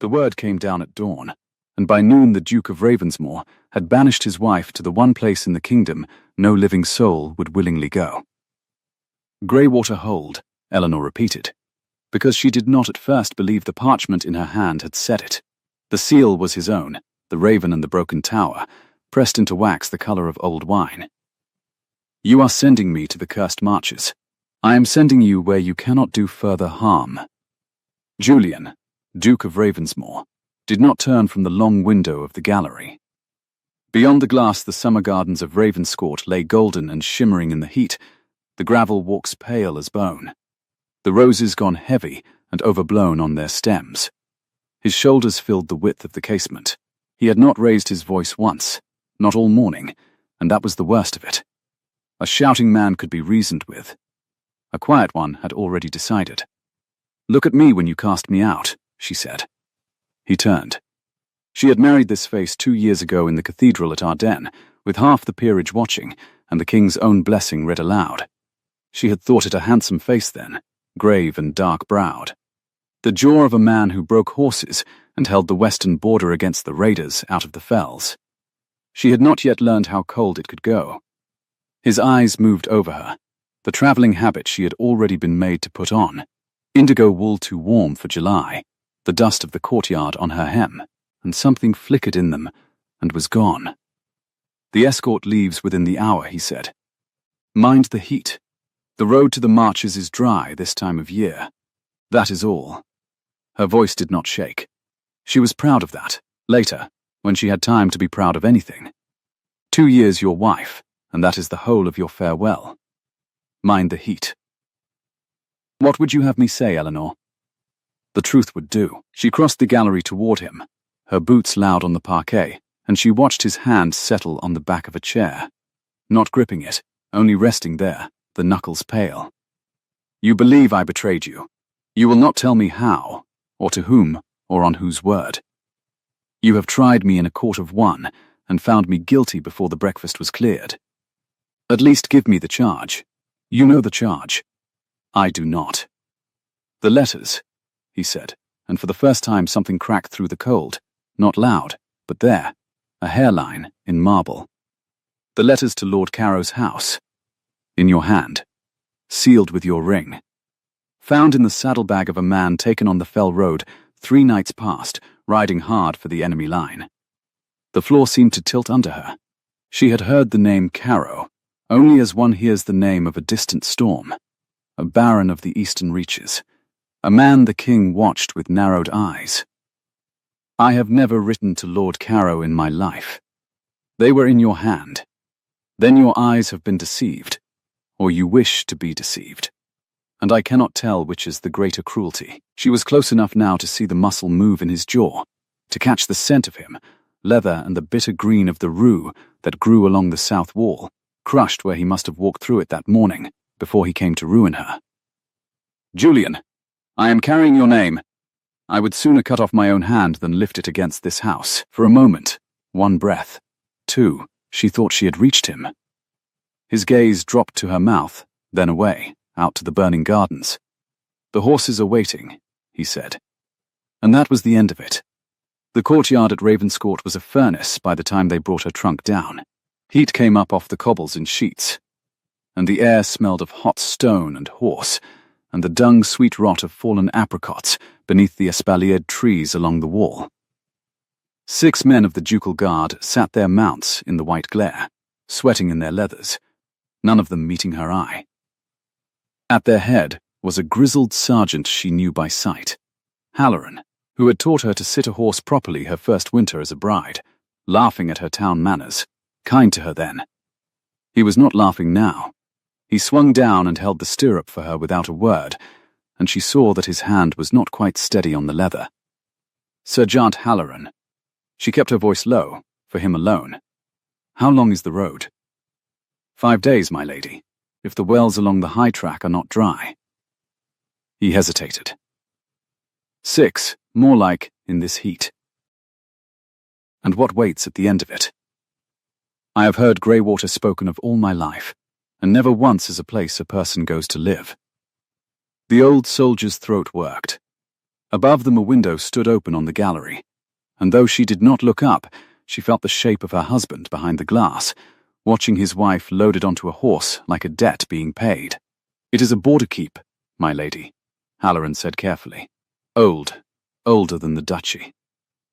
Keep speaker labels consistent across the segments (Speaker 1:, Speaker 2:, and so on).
Speaker 1: The word came down at dawn, and by noon the Duke of Ravensmoor had banished his wife to the one place in the kingdom no living soul would willingly go. Greywater Hold, Eleanor repeated, because she did not at first believe the parchment in her hand had said it. The seal was his own, the raven and the broken tower, pressed into wax the colour of old wine. You are sending me to the cursed marches. I am sending you where you cannot do further harm. Julian, Duke of Ravensmoor, did not turn from the long window of the gallery. Beyond the glass, the summer gardens of Ravenscourt lay golden and shimmering in the heat, the gravel walks pale as bone, the roses gone heavy and overblown on their stems. His shoulders filled the width of the casement. He had not raised his voice once, not all morning, and that was the worst of it. A shouting man could be reasoned with. A quiet one had already decided. "Look at me when you cast me out," she said. He turned. She had married this face 2 years ago in the cathedral at Ardennes, with half the peerage watching, and the king's own blessing read aloud. She had thought it a handsome face then, grave and dark-browed. The jaw of a man who broke horses and held the western border against the raiders out of the fells. She had not yet learned how cold it could go. His eyes moved over her, the travelling habit she had already been made to put on, indigo wool too warm for July, the dust of the courtyard on her hem, and something flickered in them and was gone. "The escort leaves within the hour," he said. "Mind the heat. The road to the marches is dry this time of year. That is all." Her voice did not shake. She was proud of that, later, when she had time to be proud of anything. 2 years your wife, and that is the whole of your farewell. Mind the heat. "What would you have me say, Eleanor?" The truth would do. She crossed the gallery toward him, her boots loud on the parquet, and she watched his hand settle on the back of a chair, not gripping it, only resting there, the knuckles pale. "You believe I betrayed you. You will not tell me how, or to whom, or on whose word. You have tried me in a court of one, and found me guilty before the breakfast was cleared. At least give me the charge. You know the charge. I do not." "The letters," he said, and for the first time something cracked through the cold, not loud, but there, a hairline in marble. "The letters to Lord Carrow's house. In your hand. Sealed with your ring. Found in the saddlebag of a man taken on the fell road 3 nights past, riding hard for the enemy line." The floor seemed to tilt under her. She had heard the name Carrow, only as one hears the name of a distant storm, a baron of the eastern reaches, a man the king watched with narrowed eyes. "I have never written to Lord Carrow in my life. They were in your hand. Then your eyes have been deceived, or you wish to be deceived. And I cannot tell which is the greater cruelty." She was close enough now to see the muscle move in his jaw, to catch the scent of him, leather and the bitter green of the rue that grew along the south wall, crushed where he must have walked through it that morning, before he came to ruin her. "Julian, I am carrying your name. I would sooner cut off my own hand than lift it against this house." For a moment, 1 breath, 2, she thought she had reached him. His gaze dropped to her mouth, then away, out to the burning gardens. "The horses are waiting," he said. And that was the end of it. The courtyard at Ravenscourt was a furnace by the time they brought her trunk down. Heat came up off the cobbles in sheets, and the air smelled of hot stone and horse, and the dung-sweet rot of fallen apricots beneath the espaliered trees along the wall. 6 men of the ducal guard sat their mounts in the white glare, sweating in their leathers, none of them meeting her eye. At their head was a grizzled sergeant she knew by sight, Halloran, who had taught her to sit a horse properly her first winter as a bride, laughing at her town manners, kind to her then. He was not laughing now. He swung down and held the stirrup for her without a word, and she saw that his hand was not quite steady on the leather. "Sergeant Halloran." She kept her voice low, for him alone. "How long is the road?" 5 days, my lady, if the wells along the high track are not dry." He hesitated. 6, more like, in this heat. "And what waits at the end of it?" "I have heard Greywater spoken of all my life, and never once as a place a person goes to live." The old soldier's throat worked. Above them a window stood open on the gallery, and though she did not look up, she felt the shape of her husband behind the glass, watching his wife loaded onto a horse like a debt being paid. "It is a border keep, my lady," Halloran said carefully. Older than the duchy.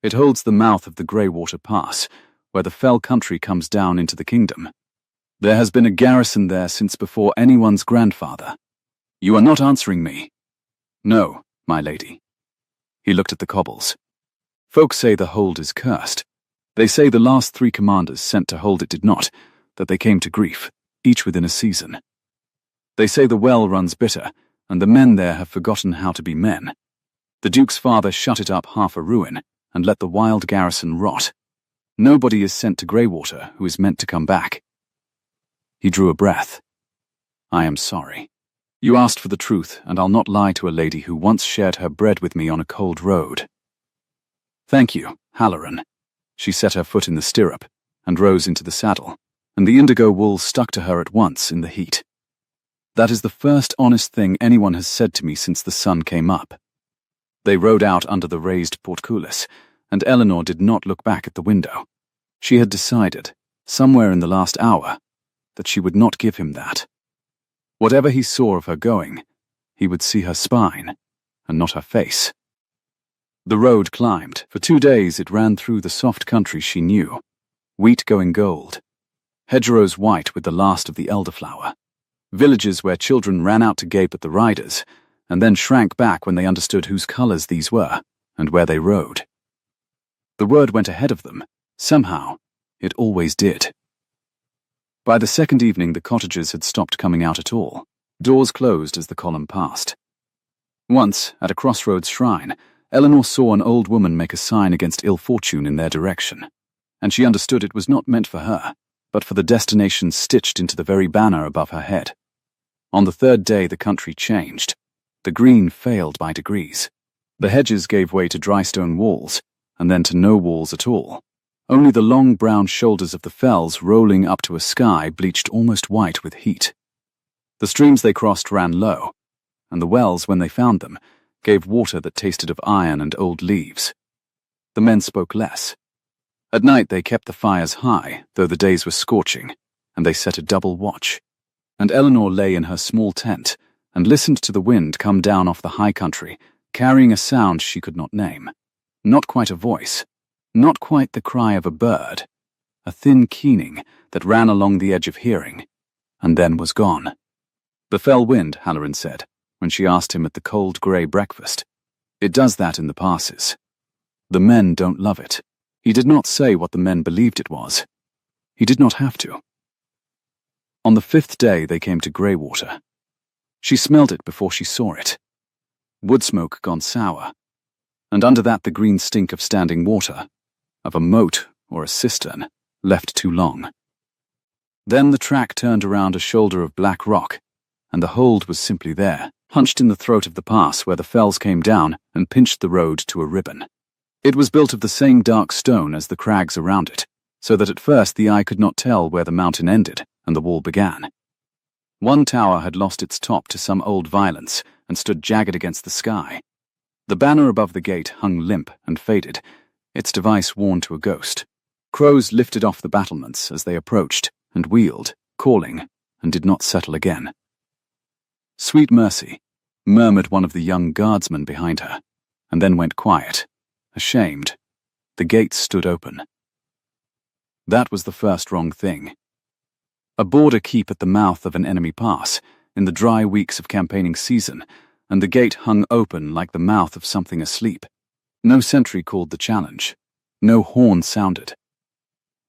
Speaker 1: It holds the mouth of the Greywater Pass, where the fell country comes down into the kingdom. There has been a garrison there since before anyone's grandfather. You are not answering me." "No, my lady." He looked at the cobbles. "Folk say the hold is cursed. They say the last 3 commanders sent to hold it did not, that they came to grief, each within a season. They say the well runs bitter, and the men there have forgotten how to be men. The Duke's father shut it up half a ruin, and let the wild garrison rot. Nobody is sent to Greywater who is meant to come back." He drew a breath. "I am sorry. You asked for the truth, and I'll not lie to a lady who once shared her bread with me on a cold road." "Thank you, Halloran." She set her foot in the stirrup, and rose into the saddle, and the indigo wool stuck to her at once in the heat. "That is the first honest thing anyone has said to me since the sun came up." They rode out under the raised portcullis, and Eleanor did not look back at the window. She had decided, somewhere in the last hour, that she would not give him that. Whatever he saw of her going, he would see her spine, and not her face. The road climbed. For 2 days it ran through the soft country she knew, wheat going gold, hedgerows white with the last of the elderflower, villages where children ran out to gape at the riders, and then shrank back when they understood whose colours these were, and where they rode. The word went ahead of them. Somehow, it always did. By the second evening the cottagers had stopped coming out at all. Doors closed as the column passed. Once, at a crossroads shrine, Eleanor saw an old woman make a sign against ill fortune in their direction, and she understood it was not meant for her, but for the destination stitched into the very banner above her head. On the 3rd day the country changed. The green failed by degrees. The hedges gave way to dry stone walls, and then to no walls at all. Only the long brown shoulders of the fells rolling up to a sky bleached almost white with heat. The streams they crossed ran low, and the wells, when they found them, gave water that tasted of iron and old leaves. The men spoke less. At night they kept the fires high, though the days were scorching, and they set a double watch. And Eleanor lay in her small tent, and listened to the wind come down off the high country, carrying a sound she could not name. Not quite a voice, not quite the cry of a bird, a thin keening that ran along the edge of hearing, and then was gone. "The fell wind," Halloran said, when she asked him at the cold grey breakfast. "It does that in the passes. The men don't love it." He did not say what the men believed it was. He did not have to. On the 5th day they came to Greywater. She smelled it before she saw it. Wood smoke gone sour, and under that the green stink of standing water, of a moat or a cistern, left too long. Then the track turned around a shoulder of black rock, and the hold was simply there, hunched in the throat of the pass where the fells came down and pinched the road to a ribbon. It was built of the same dark stone as the crags around it, so that at first the eye could not tell where the mountain ended and the wall began. One tower had lost its top to some old violence and stood jagged against the sky. The banner above the gate hung limp and faded, its device worn to a ghost. Crows lifted off the battlements as they approached and wheeled, calling, and did not settle again. "Sweet mercy," murmured one of the young guardsmen behind her, and then went quiet, ashamed. The gates stood open. That was the first wrong thing. A border keep at the mouth of an enemy pass, in the dry weeks of campaigning season, and the gate hung open like the mouth of something asleep. No sentry called the challenge. No horn sounded.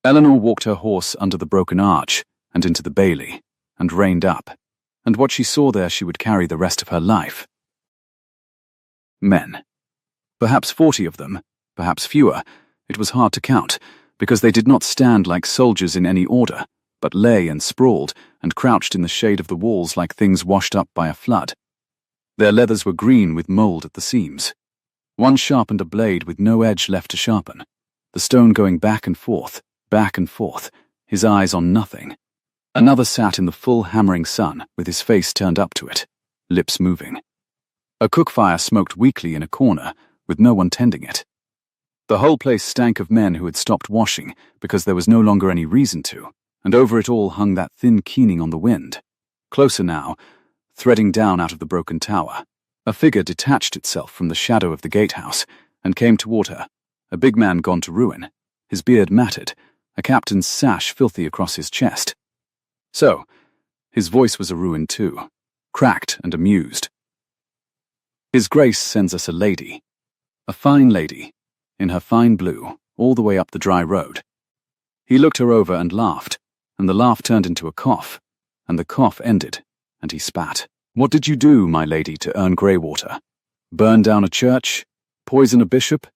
Speaker 1: Eleanor walked her horse under the broken arch and into the bailey, and reined up, and what she saw there she would carry the rest of her life. Men. Perhaps 40 of them, perhaps fewer. It was hard to count, because they did not stand like soldiers in any order, but lay and sprawled and crouched in the shade of the walls like things washed up by a flood. Their leathers were green with mould at the seams. One sharpened a blade with no edge left to sharpen, the stone going back and forth, his eyes on nothing. Another sat in the full hammering sun with his face turned up to it, lips moving. A cook fire smoked weakly in a corner, with no one tending it. The whole place stank of men who had stopped washing because there was no longer any reason to, and over it all hung that thin keening on the wind. Closer now, threading down out of the broken tower, a figure detached itself from the shadow of the gatehouse and came toward her, a big man gone to ruin, his beard matted, a captain's sash filthy across his chest. So, his voice was a ruin too, cracked and amused. His Grace sends us a lady, a fine lady, in her fine blue, all the way up the dry road. He looked her over and laughed, and the laugh turned into a cough, and the cough ended, and he spat. What did you do, my lady, to earn Greywater? Burn down a church? Poison a bishop?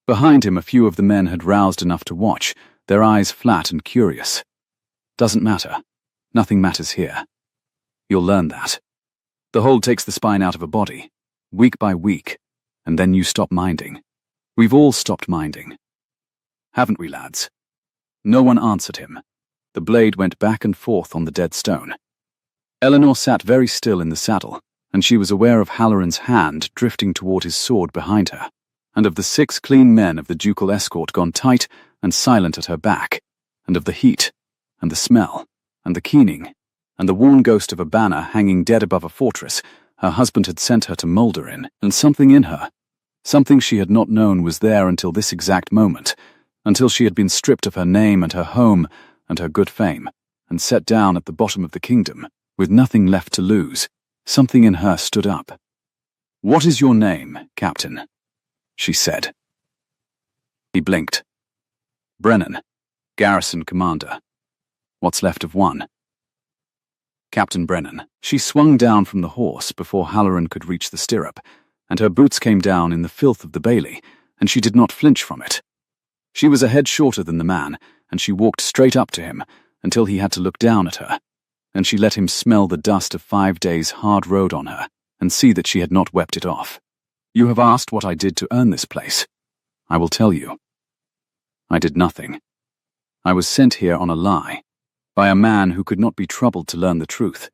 Speaker 1: Behind him a few of the men had roused enough to watch, their eyes flat and curious. Doesn't matter. Nothing matters here. You'll learn that. The hold takes the spine out of a body, week by week, and then you stop minding. We've all stopped minding. Haven't we, lads? No one answered him. The blade went back and forth on the dead stone. Eleanor sat very still in the saddle, and she was aware of Halloran's hand drifting toward his sword behind her, and of the 6 clean men of the ducal escort gone tight and silent at her back, and of the heat, and the smell, and the keening, and the worn ghost of a banner hanging dead above a fortress her husband had sent her to moulder in, and something in her, something she had not known was there until this exact moment, until she had been stripped of her name and her home and her good fame, and set down at the bottom of the kingdom, with nothing left to lose. Something in her stood up. "What is your name, Captain?" she said. He blinked. "Brennan, Garrison Commander. What's left of one?" Captain Brennan. She swung down from the horse before Halloran could reach the stirrup, and her boots came down in the filth of the bailey, and she did not flinch from it. She was a head shorter than the man, and she walked straight up to him until he had to look down at her, and she let him smell the dust of 5 days' hard road on her and see that she had not wept it off. "You have asked what I did to earn this place. I will tell you. I did nothing. I was sent here on a lie, by a man who could not be troubled to learn the truth,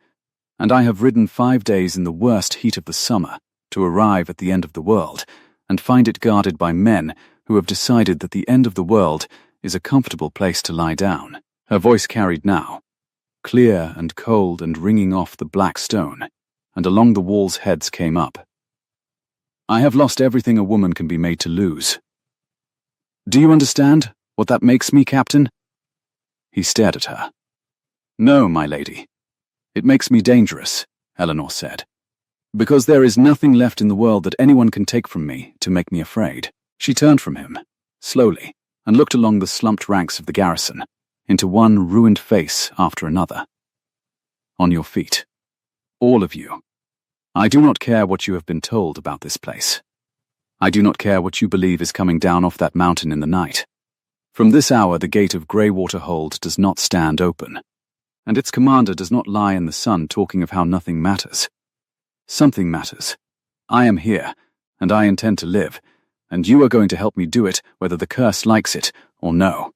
Speaker 1: and I have ridden 5 days in the worst heat of the summer to arrive at the end of the world and find it guarded by men who have decided that the end of the world is a comfortable place to lie down." Her voice carried now, clear and cold and ringing off the black stone, and along the walls heads came up. "I have lost everything a woman can be made to lose. Do you understand what that makes me, Captain?" He stared at her. "No, my lady. It makes me dangerous," Eleanor said, "because there is nothing left in the world that anyone can take from me to make me afraid." She turned from him, slowly, and looked along the slumped ranks of the garrison, into one ruined face after another. "On your feet. All of you. I do not care what you have been told about this place. I do not care what you believe is coming down off that mountain in the night. From this hour the gate of Greywater Hold does not stand open, and its commander does not lie in the sun talking of how nothing matters. Something matters. I am here, and I intend to live, and you are going to help me do it whether the curse likes it or no.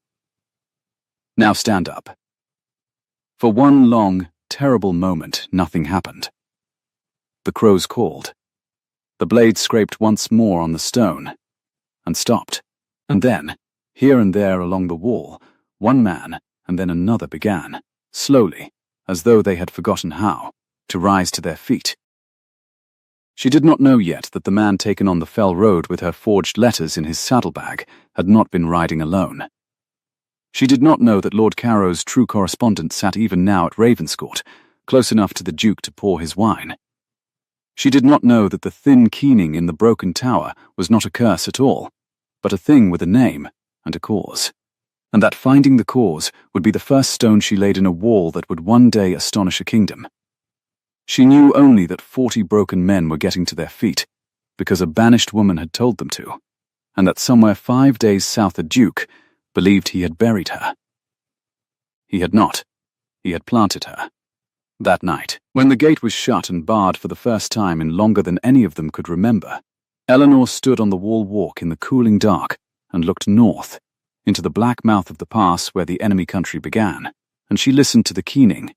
Speaker 1: Now stand up." For one long, terrible moment, nothing happened. The crows called. The blade scraped once more on the stone, and stopped, and then, here and there along the wall, one man and then another began, slowly, as though they had forgotten how, to rise to their feet. She did not know yet that the man taken on the fell road with her forged letters in his saddlebag had not been riding alone. She did not know that Lord Carrow's true correspondent sat even now at Ravenscourt, close enough to the Duke to pour his wine. She did not know that the thin keening in the broken tower was not a curse at all, but a thing with a name and a cause, and that finding the cause would be the first stone she laid in a wall that would one day astonish a kingdom. She knew only that 40 broken men were getting to their feet, because a banished woman had told them to, and that somewhere 5 days south a Duke believed he had buried her. He had not. He had planted her. That night, when the gate was shut and barred for the first time in longer than any of them could remember, Eleanor stood on the wall walk in the cooling dark and looked north, into the black mouth of the pass where the enemy country began, and she listened to the keening,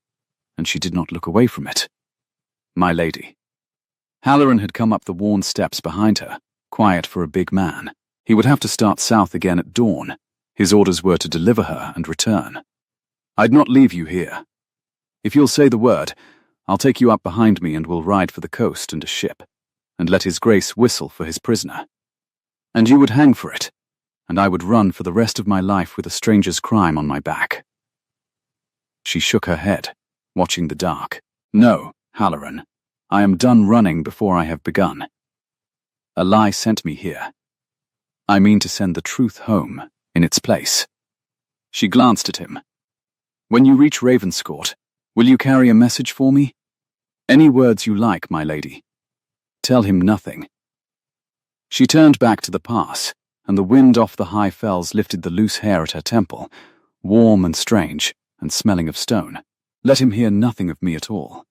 Speaker 1: and she did not look away from it. "My lady." Halloran had come up the worn steps behind her, quiet for a big man. He would have to start south again at dawn. His orders were to deliver her and return. "I'd not leave you here. If you'll say the word, I'll take you up behind me and we'll ride for the coast and a ship, and let his grace whistle for his prisoner. And you would hang for it, and I would run for the rest of my life with a stranger's crime on my back." She shook her head, watching the dark. "No, Halloran. I am done running before I have begun. A lie sent me here. I mean to send the truth home, in its place." She glanced at him. "When you reach Ravenscourt, will you carry a message for me? Any words you like, my lady. Tell him nothing." She turned back to the pass, and the wind off the high fells lifted the loose hair at her temple, warm and strange, and smelling of stone. Let him hear nothing of me at all.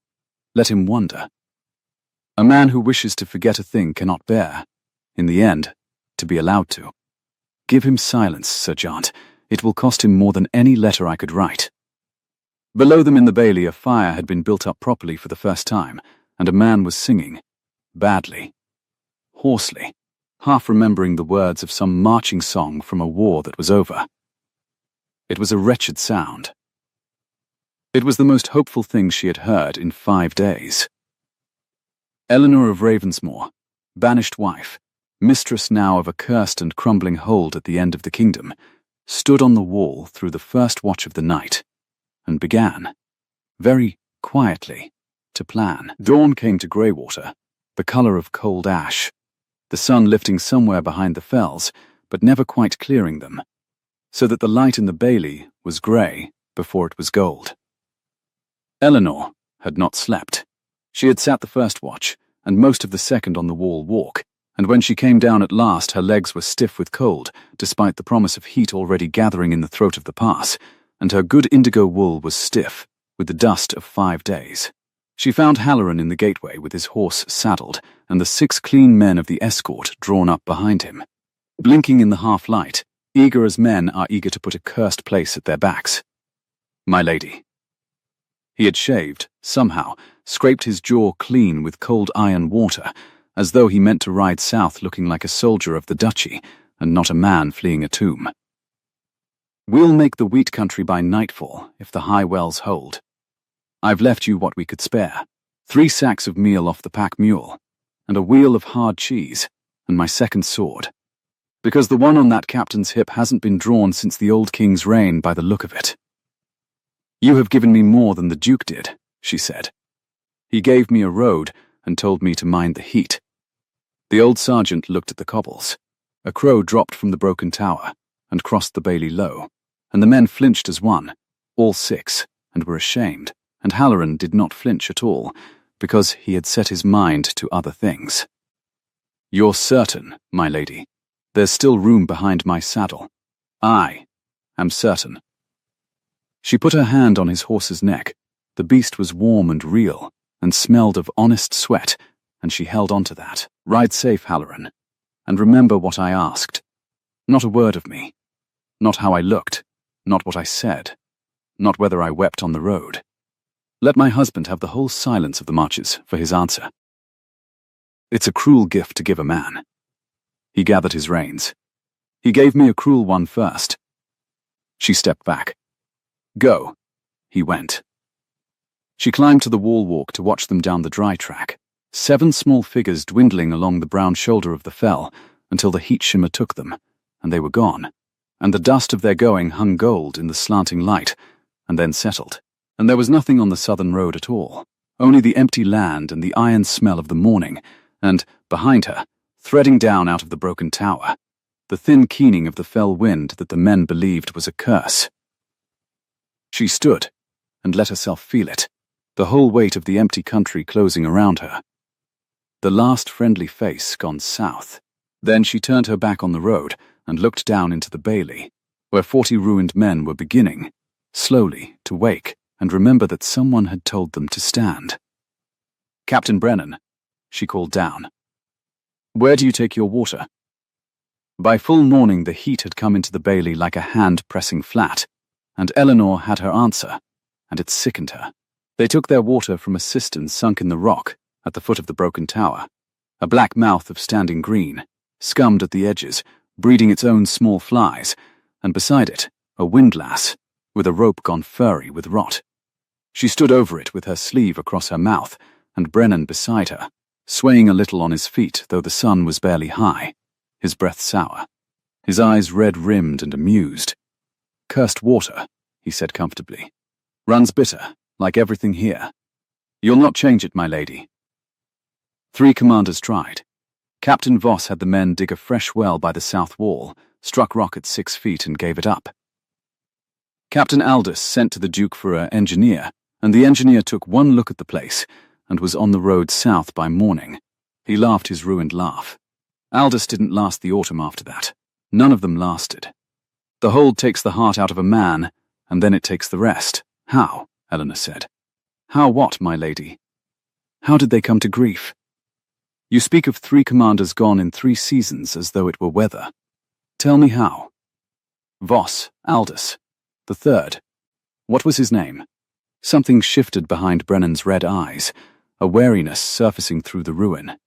Speaker 1: Let him wonder. A man who wishes to forget a thing cannot bear, in the end, to be allowed to. Give him silence, Sir Jant. It will cost him more than any letter I could write. Below them in the bailey, a fire had been built up properly for the first time, and a man was singing, badly, hoarsely, half remembering the words of some marching song from a war that was over. It was a wretched sound. It was the most hopeful thing she had heard in 5 days. Eleanor of Ravensmoor, banished wife, mistress now of a cursed and crumbling hold at the end of the kingdom, stood on the wall through the first watch of the night, and began, very quietly, to plan. Dawn came to Greywater, the colour of cold ash, the sun lifting somewhere behind the fells, but never quite clearing them, so that the light in the bailey was grey before it was gold. Eleanor had not slept. She had sat the first watch, and most of the second on the wall walk, and when she came down at last her legs were stiff with cold, despite the promise of heat already gathering in the throat of the pass, and her good indigo wool was stiff, with the dust of 5 days. She found Halloran in the gateway with his horse saddled, and the 6 clean men of the escort drawn up behind him, blinking in the half-light, eager as men are eager to put a cursed place at their backs. "My lady." He had shaved, somehow, scraped his jaw clean with cold iron water, as though he meant to ride south looking like a soldier of the duchy, and not a man fleeing a tomb. "We'll make the wheat country by nightfall, if the high wells hold. I've left you what we could spare, 3 sacks of meal off the pack mule, and a wheel of hard cheese, and my second sword, because the one on that captain's hip hasn't been drawn since the old king's reign by the look of it. You have given me more than the Duke did," she said. "He gave me a road and told me to mind the heat." The old sergeant looked at the cobbles. A crow dropped from the broken tower and crossed the bailey low, and the men flinched as one, all 6, and were ashamed, and Halloran did not flinch at all, because he had set his mind to other things. "You're certain, my lady. There's still room behind my saddle. I am certain." She put her hand on his horse's neck. The beast was warm and real, and smelled of honest sweat, and she held on to that. "Ride safe, Halloran, and remember what I asked. Not a word of me. Not how I looked, not what I said, not whether I wept on the road. Let my husband have the whole silence of the marches for his answer. It's a cruel gift to give a man." He gathered his reins. "He gave me a cruel one first." She stepped back. "Go." He went. She climbed to the wall walk to watch them down the dry track, 7 small figures dwindling along the brown shoulder of the fell until the heat shimmer took them, and they were gone, and the dust of their going hung gold in the slanting light, and then settled, and there was nothing on the southern road at all, only the empty land and the iron smell of the morning, and, behind her, threading down out of the broken tower, the thin keening of the fell wind that the men believed was a curse. She stood and let herself feel it, the whole weight of the empty country closing around her. The last friendly face gone south. Then she turned her back on the road and looked down into the bailey, where 40 ruined men were beginning, slowly, to wake and remember that someone had told them to stand. "Captain Brennan," she called down. "Where do you take your water?" By full morning the heat had come into the bailey like a hand pressing flat, and Eleanor had her answer, and it sickened her. They took their water from a cistern sunk in the rock, at the foot of the broken tower, a black mouth of standing green, scummed at the edges, breeding its own small flies, and beside it, a windlass, with a rope gone furry with rot. She stood over it with her sleeve across her mouth, and Brennan beside her, swaying a little on his feet though the sun was barely high, his breath sour, his eyes red-rimmed and amused. "Cursed water," he said comfortably. "Runs bitter, like everything here. You'll not change it, my lady." 3 commanders tried. Captain Voss had the men dig a fresh well by the south wall, struck rock at 6 feet and gave it up. Captain Aldous sent to the Duke for an engineer, and the engineer took one look at the place and was on the road south by morning. He laughed his ruined laugh. Aldous didn't last the autumn after that. None of them lasted. The hold takes the heart out of a man, and then it takes the rest. How? Eleanor said. How what, my lady? How did they come to grief? You speak of 3 commanders gone in 3 seasons as though it were weather. Tell me how. Voss, Aldous. The third. What was his name? Something shifted behind Brennan's red eyes, a wariness surfacing through the ruin.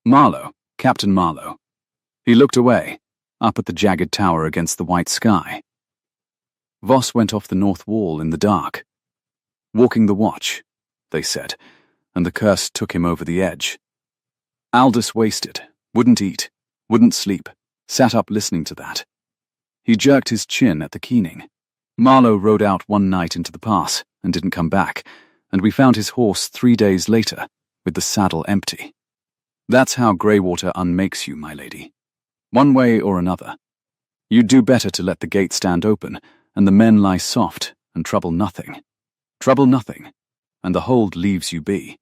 Speaker 1: Marlowe, Captain Marlowe. He looked away, up at the jagged tower against the white sky. Voss went off the north wall in the dark. Walking the watch, they said, and the curse took him over the edge. Aldous wasted, wouldn't eat, wouldn't sleep, sat up listening to that. He jerked his chin at the keening. Marlowe rode out one night into the pass and didn't come back, and we found his horse 3 days later, with the saddle empty. That's how Greywater unmakes you, my lady. One way or another. You'd do better to let the gate stand open, and the men lie soft, and trouble nothing. Trouble nothing, and the hold leaves you be.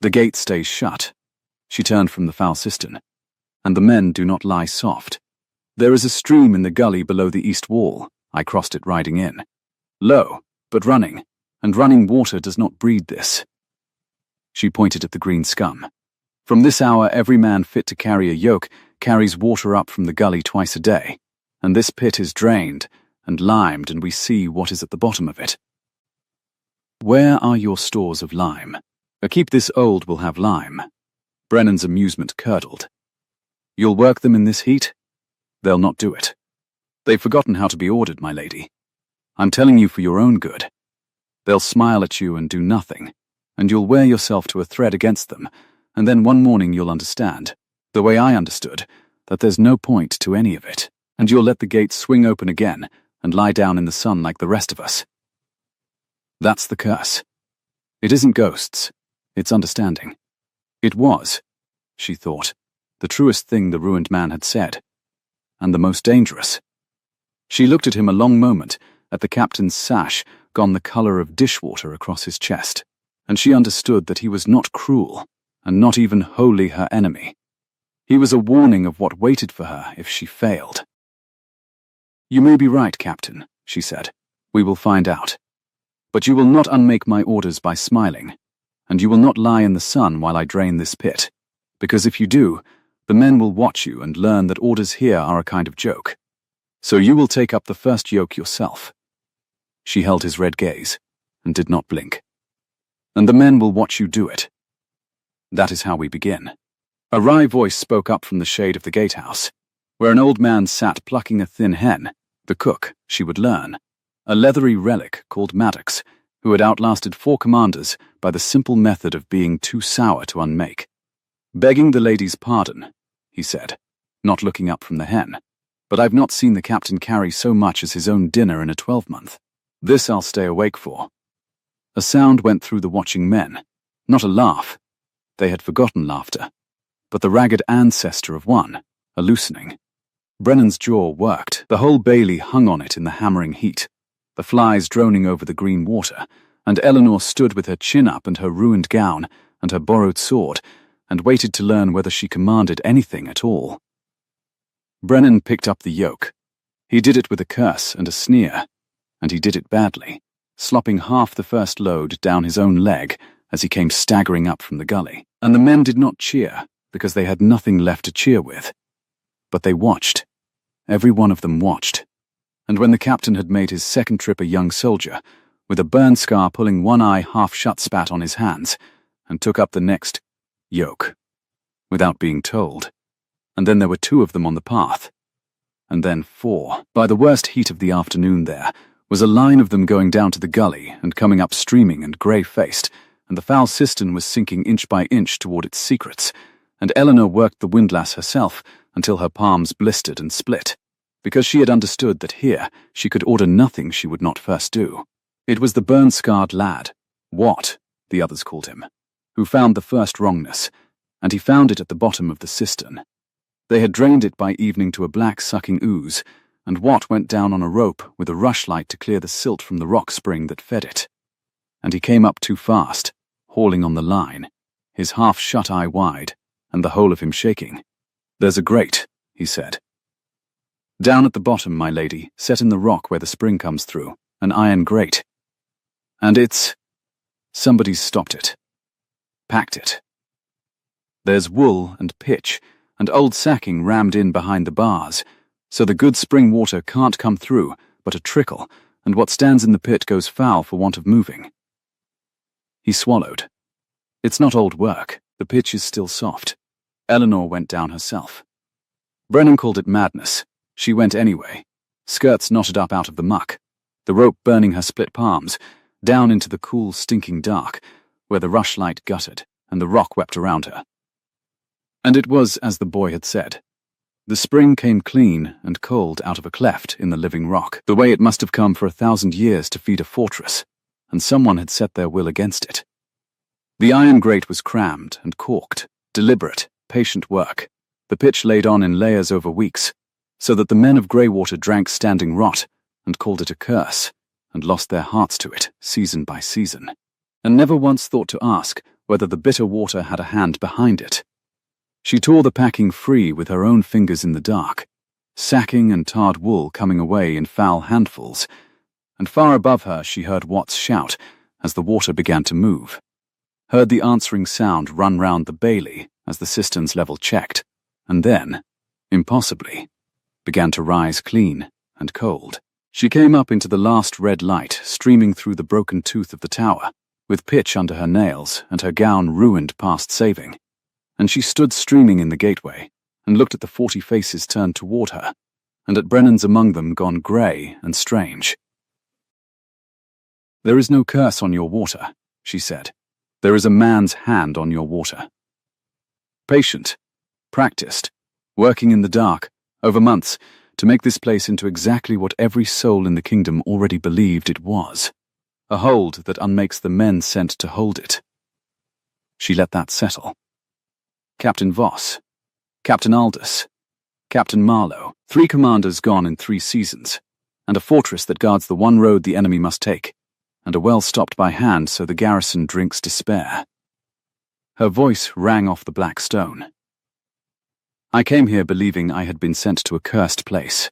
Speaker 1: The gate stays shut. She turned from the foul cistern. And the men do not lie soft. There is a stream in the gully below the east wall. I crossed it riding in. Low, but running, and running water does not breed this. She pointed at the green scum. From this hour every man fit to carry a yoke carries water up from the gully twice a day, and this pit is drained and limed, and we see what is at the bottom of it. Where are your stores of lime? A keep this old will have lime. Brennan's amusement curdled. You'll work them in this heat? They'll not do it. They've forgotten how to be ordered, my lady. I'm telling you for your own good. They'll smile at you and do nothing, and you'll wear yourself to a thread against them, and then one morning you'll understand, the way I understood, that there's no point to any of it, and you'll let the gate swing open again and lie down in the sun like the rest of us. That's the curse. It isn't ghosts, it's understanding. It was, she thought, the truest thing the ruined man had said, and the most dangerous. She looked at him a long moment, at the captain's sash gone the colour of dishwater across his chest, and she understood that he was not cruel, and not even wholly her enemy. He was a warning of what waited for her if she failed. You may be right, Captain, she said. We will find out. But you will not unmake my orders by smiling, and you will not lie in the sun while I drain this pit, because if you do, the men will watch you and learn that orders here are a kind of joke. So you will take up the first yoke yourself. She held his red gaze, and did not blink. And the men will watch you do it. That is how we begin. A wry voice spoke up from the shade of the gatehouse, where an old man sat plucking a thin hen, the cook, she would learn, a leathery relic called Maddox, who had outlasted 4 commanders by the simple method of being too sour to unmake. Begging the lady's pardon, he said, not looking up from the hen, but I've not seen the captain carry so much as his own dinner in a 12-month. This I'll stay awake for. A sound went through the watching men, not a laugh. They had forgotten laughter, but the ragged ancestor of one, a loosening. Brennan's jaw worked. The whole bailey hung on it in the hammering heat, the flies droning over the green water, and Eleanor stood with her chin up and her ruined gown and her borrowed sword, and waited to learn whether she commanded anything at all. Brennan picked up the yoke. He did it with a curse and a sneer, and he did it badly, slopping half the first load down his own leg as he came staggering up from the gully. And the men did not cheer, because they had nothing left to cheer with. But they watched. Every one of them watched. And when the captain had made his second trip a young soldier, with a burn scar pulling one eye half shut spat on his hands, and took up the next yoke, without being told. And then there were 2 of them on the path. And then 4. By the worst heat of the afternoon there was a line of them going down to the gully and coming up streaming and grey-faced, and the foul cistern was sinking inch by inch toward its secrets, and Eleanor worked the windlass herself until her palms blistered and split, because she had understood that here she could order nothing she would not first do. It was the burn-scarred lad, Wat, the others called him, who found the first wrongness, and he found it at the bottom of the cistern. They had drained it by evening to a black sucking ooze, and Wat went down on a rope with a rushlight to clear the silt from the rock spring that fed it. And he came up too fast, hauling on the line, his half-shut eye wide, and the whole of him shaking. "There's a grate," he said. "Down at the bottom, my lady, set in the rock where the spring comes through, an iron grate. And it's—" Somebody's stopped it. Packed it. There's wool and pitch, and old sacking rammed in behind the bars, so the good spring water can't come through, but a trickle, and what stands in the pit goes foul for want of moving. He swallowed. It's not old work, the pitch is still soft. Eleanor went down herself. Brennan called it madness. She went anyway, skirts knotted up out of the muck, the rope burning her split palms, down into the cool, stinking dark, where the rushlight guttered, and the rock wept around her. And it was as the boy had said. The spring came clean and cold out of a cleft in the living rock, the way it must have come for 1,000 years to feed a fortress, and someone had set their will against it. The iron grate was crammed and corked, deliberate, patient work, the pitch laid on in layers over weeks, so that the men of Greywater drank standing rot and called it a curse, and lost their hearts to it season by season, and never once thought to ask whether the bitter water had a hand behind it. She tore the packing free with her own fingers in the dark, sacking and tarred wool coming away in foul handfuls, and far above her she heard Watts shout as the water began to move, heard the answering sound run round the bailey as the cistern's level checked, and then, impossibly, began to rise clean and cold. She came up into the last red light streaming through the broken tooth of the tower, with pitch under her nails and her gown ruined past saving, and she stood streaming in the gateway and looked at the 40 faces turned toward her, and at Brennan's among them gone grey and strange. "There is no curse on your water," she said. "There is a man's hand on your water. Patient, practiced, working in the dark, over months, to make this place into exactly what every soul in the kingdom already believed it was, a hold that unmakes the men sent to hold it." She let that settle. Captain Voss, Captain Aldous, Captain Marlowe, 3 commanders gone in 3 seasons, and a fortress that guards the one road the enemy must take, and a well stopped by hand so the garrison drinks despair. Her voice rang off the black stone. "I came here believing I had been sent to a cursed place.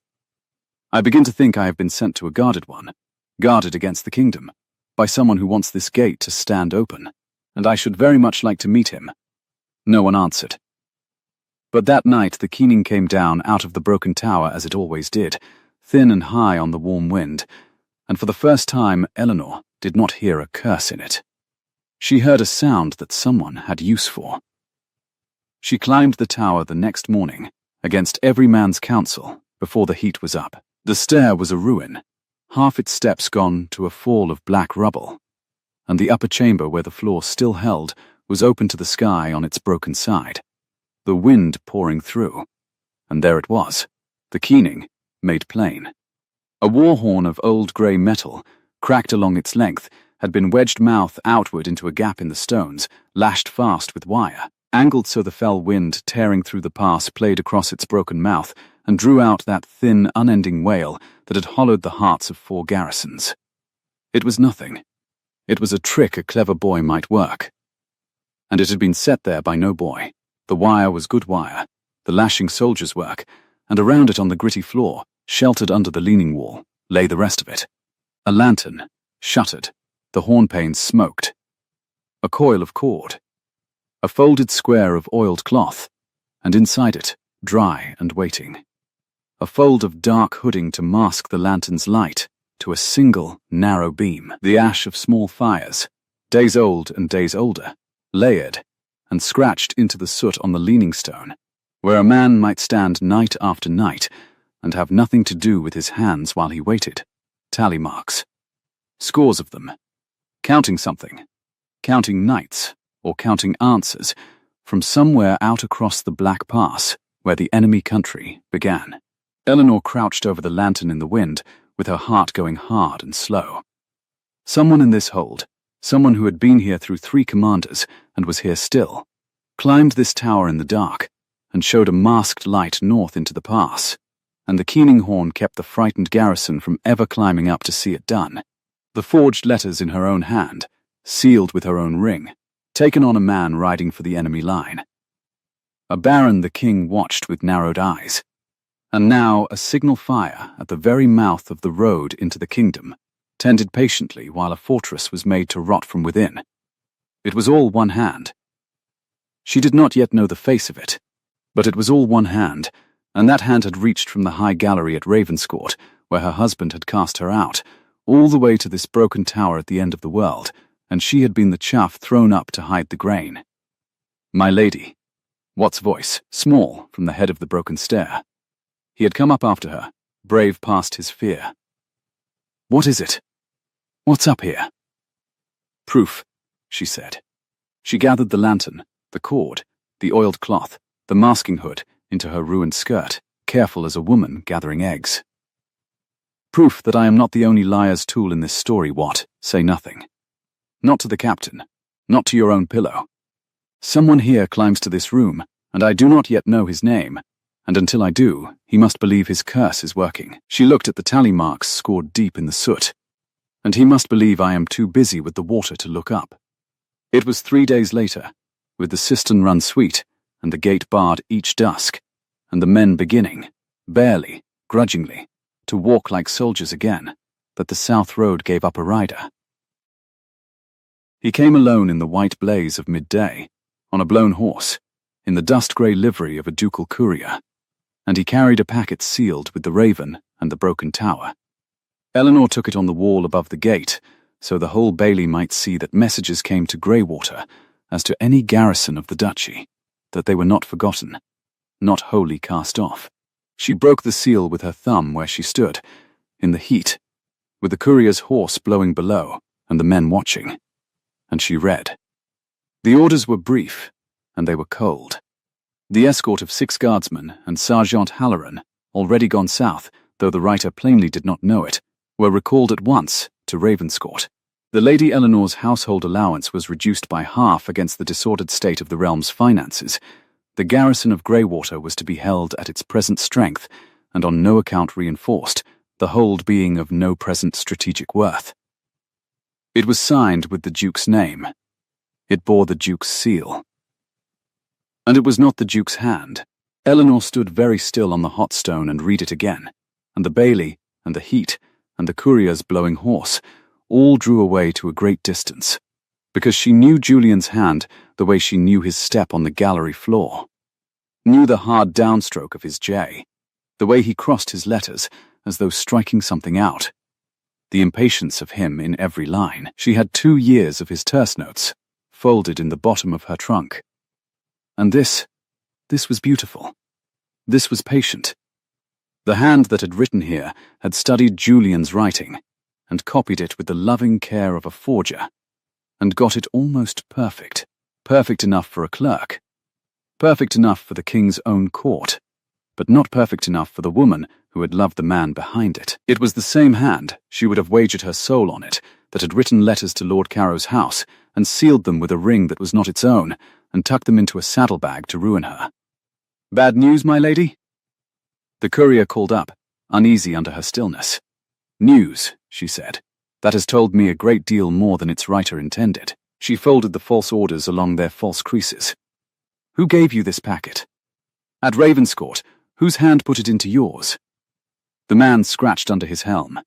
Speaker 1: I begin to think I have been sent to a guarded one, guarded against the kingdom, by someone who wants this gate to stand open, and I should very much like to meet him." No one answered. But that night the keening came down out of the broken tower as it always did, thin and high on the warm wind, and for the first time Eleanor did not hear a curse in it. She heard a sound that someone had use for. She climbed the tower the next morning, against every man's counsel, before the heat was up. The stair was a ruin, half its steps gone to a fall of black rubble, and the upper chamber where the floor still held was open to the sky on its broken side, the wind pouring through, and there it was, the keening, made plain. A war horn of old grey metal, cracked along its length, had been wedged mouth outward into a gap in the stones, lashed fast with wire, angled so the fell wind tearing through the pass played across its broken mouth and drew out that thin, unending wail that had hollowed the hearts of 4 garrisons. It was nothing. It was a trick a clever boy might work. And it had been set there by no boy. The wire was good wire, the lashing soldier's work, and around it on the gritty floor, sheltered under the leaning wall, lay the rest of it. A lantern, shuttered, the hornpanes smoked. A coil of cord. A folded square of oiled cloth, and inside it, dry and waiting. A fold of dark hooding to mask the lantern's light to a single, narrow beam. The ash of small fires, days old and days older, layered, and scratched into the soot on the leaning stone, where a man might stand night after night and have nothing to do with his hands while he waited. Tally marks. Scores of them. Counting something. Counting nights, or counting answers, from somewhere out across the Black Pass, where the enemy country began. Eleanor crouched over the lantern in the wind, with her heart going hard and slow. Someone in this hold, someone who had been here through 3 commanders and was here still, climbed this tower in the dark and showed a masked light north into the pass, and the keening horn kept the frightened garrison from ever climbing up to see it done. The forged letters in her own hand, sealed with her own ring, taken on a man riding for the enemy line. A baron the king watched with narrowed eyes, and now a signal fire at the very mouth of the road into the kingdom, tended patiently while a fortress was made to rot from within. It was all one hand. She did not yet know the face of it, but it was all one hand, and that hand had reached from the high gallery at Ravenscourt, where her husband had cast her out, all the way to this broken tower at the end of the world, and she had been the chaff thrown up to hide the grain. "My lady." Watt's voice, small from the head of the broken stair. He had come up after her, brave past his fear. "What is it? What's up here?" "Proof," she said. She gathered the lantern, the cord, the oiled cloth, the masking hood into her ruined skirt, careful as a woman gathering eggs. "Proof that I am not the only liar's tool in this story, Watt. Say nothing. Not to the captain, not to your own pillow. Someone here climbs to this room, and I do not yet know his name, and until I do, he must believe his curse is working." She looked at the tally marks scored deep in the soot. "And he must believe I am too busy with the water to look up." It was 3 days later, with the cistern run sweet, and the gate barred each dusk, and the men beginning, barely, grudgingly, to walk like soldiers again, that the South Road gave up a rider. He came alone in the white blaze of midday, on a blown horse, in the dust-grey livery of a ducal courier, and he carried a packet sealed with the raven and the broken tower. Eleanor took it on the wall above the gate, so the whole bailey might see that messages came to Greywater, as to any garrison of the duchy, that they were not forgotten, not wholly cast off. She broke the seal with her thumb where she stood, in the heat, with the courier's horse blowing below and the men watching, and she read. The orders were brief, and they were cold. The escort of 6 guardsmen and Sergeant Halloran, already gone south, though the writer plainly did not know it, were recalled at once to Ravenscourt. The Lady Eleanor's household allowance was reduced by half against the disordered state of the realm's finances. The garrison of Greywater was to be held at its present strength, and on no account reinforced, the hold being of no present strategic worth. It was signed with the Duke's name. It bore the Duke's seal. And it was not the Duke's hand. Eleanor stood very still on the hot stone and read it again, and the bailey, and the heat, and the courier's blowing horse, all drew away to a great distance, because she knew Julian's hand the way she knew his step on the gallery floor, knew the hard downstroke of his J, the way he crossed his letters as though striking something out, the impatience of him in every line. She had 2 years of his terse notes, folded in the bottom of her trunk. And this was beautiful. This was patient. The hand that had written here had studied Julian's writing, and copied it with the loving care of a forger, and got it almost perfect, perfect enough for a clerk, perfect enough for the king's own court, but not perfect enough for the woman who had loved the man behind it. It was the same hand, she would have wagered her soul on it, that had written letters to Lord Carrow's house, and sealed them with a ring that was not its own, and tucked them into a saddlebag to ruin her. "Bad news, my lady?" The courier called up, uneasy under her stillness. "News," she said, "that has told me a great deal more than its writer intended." She folded the false orders along their false creases. "Who gave you this packet?" "At Ravenscourt. Whose hand put it into yours?" The man scratched under his helm.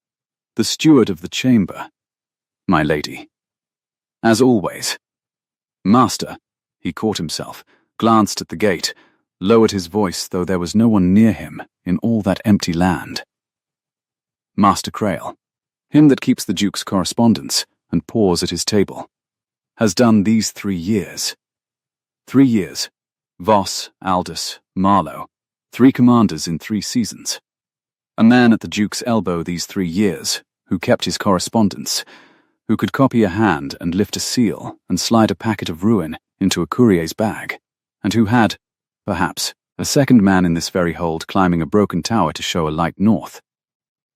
Speaker 1: "The steward of the chamber, my lady." "As always." "Master," he caught himself, glanced at the gate, lowered his voice though there was no one near him in all that empty land. "Master Crail, him that keeps the Duke's correspondence and pours at his table, has done these 3 years." 3 years. Voss, Aldous, Marlowe. 3 commanders in 3 seasons. A man at the Duke's elbow these 3 years, who kept his correspondence, who could copy a hand and lift a seal and slide a packet of ruin into a courier's bag, and who had, perhaps, a second man in this very hold climbing a broken tower to show a light north.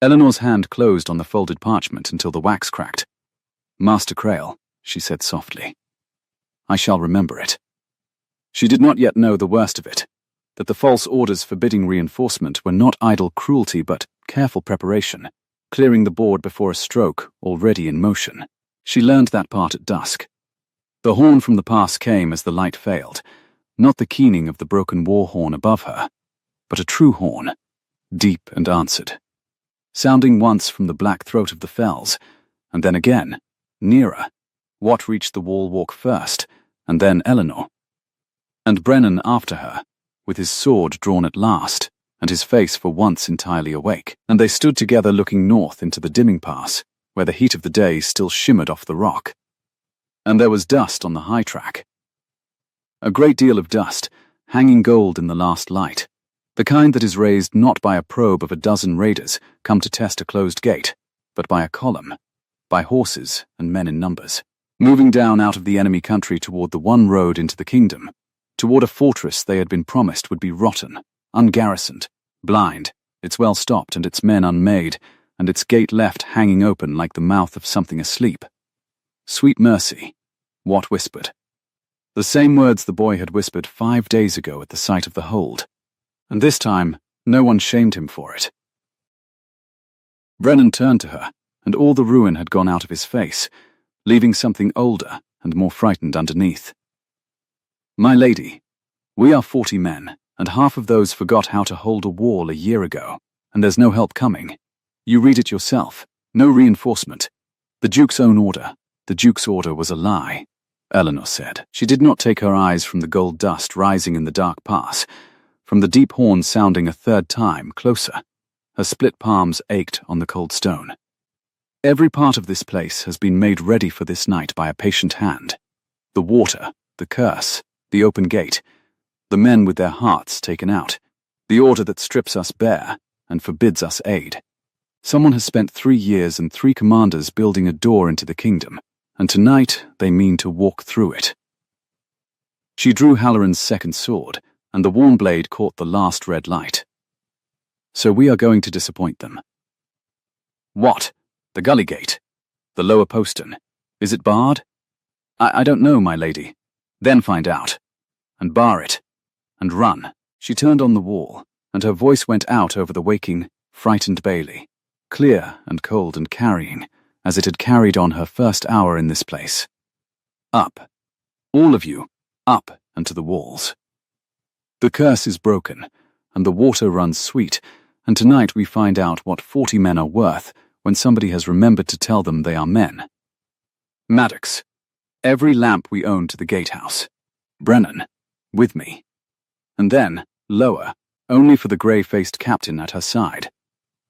Speaker 1: Eleanor's hand closed on the folded parchment until the wax cracked. "Master Crail," she said softly. "I shall remember it." She did not yet know the worst of it, that the false orders forbidding reinforcement were not idle cruelty but careful preparation, clearing the board before a stroke already in motion. She learned that part at dusk. The horn from the pass came as the light failed, not the keening of the broken war horn above her, but a true horn, deep and answered, sounding once from the black throat of the fells, and then again, nearer. What reached the wall walk first, and then Eleanor, and Brennan after her, with his sword drawn at last, and his face for once entirely awake, and they stood together looking north into the dimming pass, where the heat of the day still shimmered off the rock. And there was dust on the high track. A great deal of dust, hanging gold in the last light, the kind that is raised not by a probe of a dozen raiders come to test a closed gate, but by a column, by horses and men in numbers, moving down out of the enemy country toward the one road into the kingdom, toward a fortress they had been promised would be rotten, ungarrisoned, blind, its well stopped and its men unmade, and its gate left hanging open like the mouth of something asleep. Sweet mercy, Watt whispered. The same words the boy had whispered 5 days ago at the sight of the hold, and this time no one shamed him for it. Brennan turned to her, and all the ruin had gone out of his face, leaving something older and more frightened underneath. "My lady, we are 40 men, and half of those forgot how to hold a wall a year ago, and there's no help coming. You read it yourself. No reinforcement. The Duke's own order. The Duke's order was a lie," Eleanor said. She did not take her eyes from the gold dust rising in the dark pass, from the deep horn sounding a third time, closer. Her split palms ached on the cold stone. "Every part of this place has been made ready for this night by a patient hand. The water, the curse, the open gate, the men with their hearts taken out, the order that strips us bare and forbids us aid. Someone has spent 3 years and 3 commanders building a door into the kingdom, and tonight they mean to walk through it." She drew Halloran's second sword, and the worn blade caught the last red light. "So we are going to disappoint them." "What? The gully gate? The lower postern? Is it barred?" I don't know, my lady." "Then find out. And bar it. And run." She turned on the wall, and her voice went out over the waking, frightened Bailey, clear and cold and carrying, as it had carried on her first hour in this place. "Up. All of you, up and to the walls. The curse is broken, and the water runs sweet, and tonight we find out what 40 men are worth when somebody has remembered to tell them they are men. Maddox, every lamp we own to the gatehouse. Brennan, with me. And then, lower, only for the grey-faced captain at her side.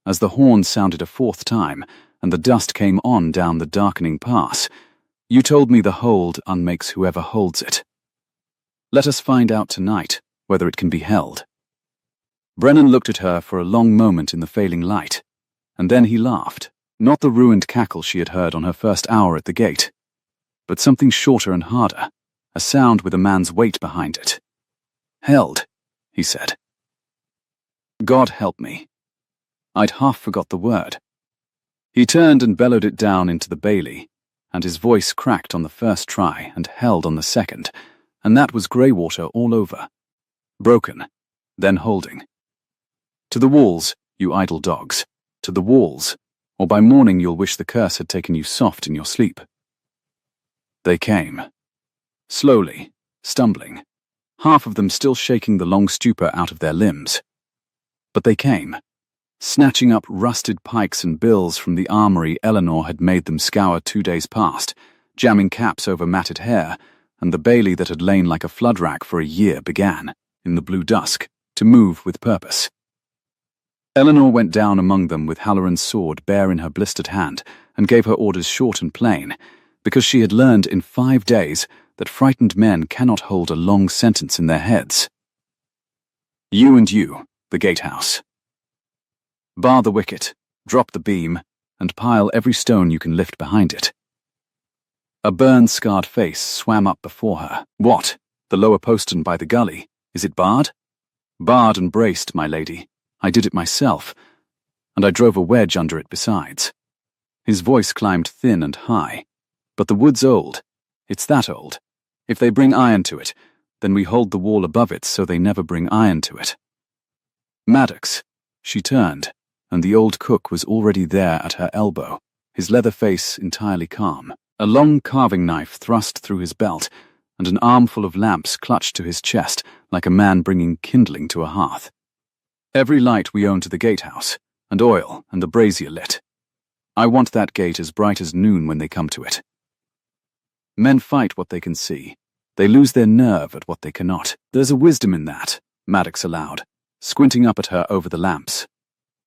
Speaker 1: As the horn sounded a 4th time, and the dust came on down the darkening pass, you told me the hold unmakes whoever holds it. Let us find out tonight whether it can be held." Brennan looked at her for a long moment in the failing light, and then he laughed, not the ruined cackle she had heard on her first hour at the gate, but something shorter and harder, a sound with a man's weight behind it. "Held," he said. "God help me. I'd half forgot the word." He turned and bellowed it down into the bailey, and his voice cracked on the first try and held on the second, and that was Greywater all over. Broken, then holding. "To the walls, you idle dogs. To the walls, or by morning you'll wish the curse had taken you soft in your sleep." They came. Slowly, stumbling, half of them still shaking the long stupor out of their limbs. But they came, snatching up rusted pikes and bills from the armory Eleanor had made them scour 2 days past, jamming caps over matted hair, and the bailey that had lain like a flood rack for a year began, in the blue dusk, to move with purpose. Eleanor went down among them with Halloran's sword bare in her blistered hand, and gave her orders short and plain, because she had learned in 5 days that frightened men cannot hold a long sentence in their heads. You and you, the gatehouse. Bar the wicket, drop the beam, and pile every stone you can lift behind it. A burn-scarred face swam up before her. What? The lower postern by the gully? Is it barred? Barred and braced, my lady. I did it myself, and I drove a wedge under it besides. His voice climbed thin and high. But the wood's old. It's that old. If they bring iron to it, then we hold the wall above it so they never bring iron to it. Maddox. She turned, and the old cook was already there at her elbow, his leather face entirely calm. A long carving knife thrust through his belt, and an armful of lamps clutched to his chest like a man bringing kindling to a hearth. Every light we own to the gatehouse, and oil, and the brazier lit. I want that gate as bright as noon when they come to it. Men fight what they can see. They lose their nerve at what they cannot. There's a wisdom in that, Maddox allowed, squinting up at her over the lamps.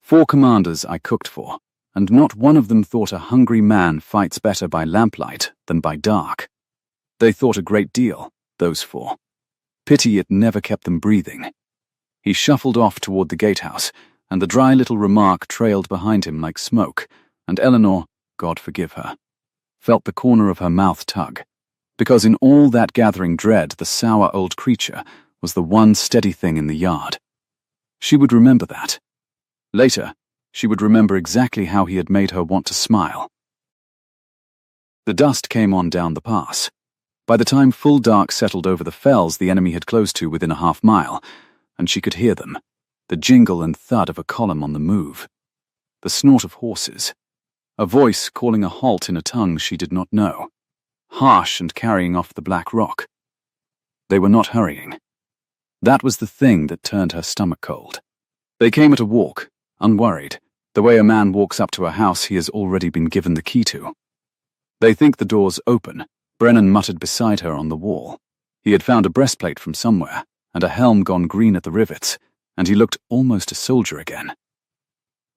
Speaker 1: 4 commanders I cooked for, and not one of them thought a hungry man fights better by lamplight than by dark. They thought a great deal, those 4. Pity it never kept them breathing. He shuffled off toward the gatehouse, and the dry little remark trailed behind him like smoke, and Eleanor, God forgive her, felt the corner of her mouth tug, because in all that gathering dread the sour old creature was the one steady thing in the yard. She would remember that. Later, she would remember exactly how he had made her want to smile. The dust came on down the pass. By the time full dark settled over the fells the enemy had closed to within a half-mile, and she could hear them, the jingle and thud of a column on the move, the snort of horses, a voice calling a halt in a tongue she did not know, harsh and carrying off the black rock. They were not hurrying. That was the thing that turned her stomach cold. They came at a walk, unworried, the way a man walks up to a house he has already been given the key to. They think the door's open, Brennan muttered beside her on the wall. He had found a breastplate from somewhere, and a helm gone green at the rivets, and he looked almost a soldier again.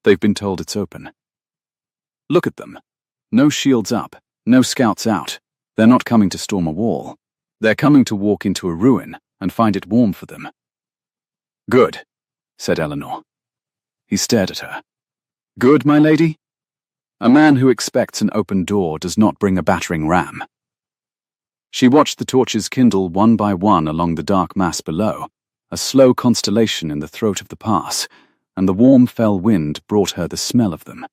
Speaker 1: They've been told it's open. Look at them. No shields up, no scouts out. They're not coming to storm a wall. They're coming to walk into a ruin and find it warm for them. Good, said Eleanor. He stared at her. Good, my lady? A man who expects an open door does not bring a battering ram. She watched the torches kindle one by one along the dark mass below, a slow constellation in the throat of the pass, and the warm fell wind brought her the smell of them.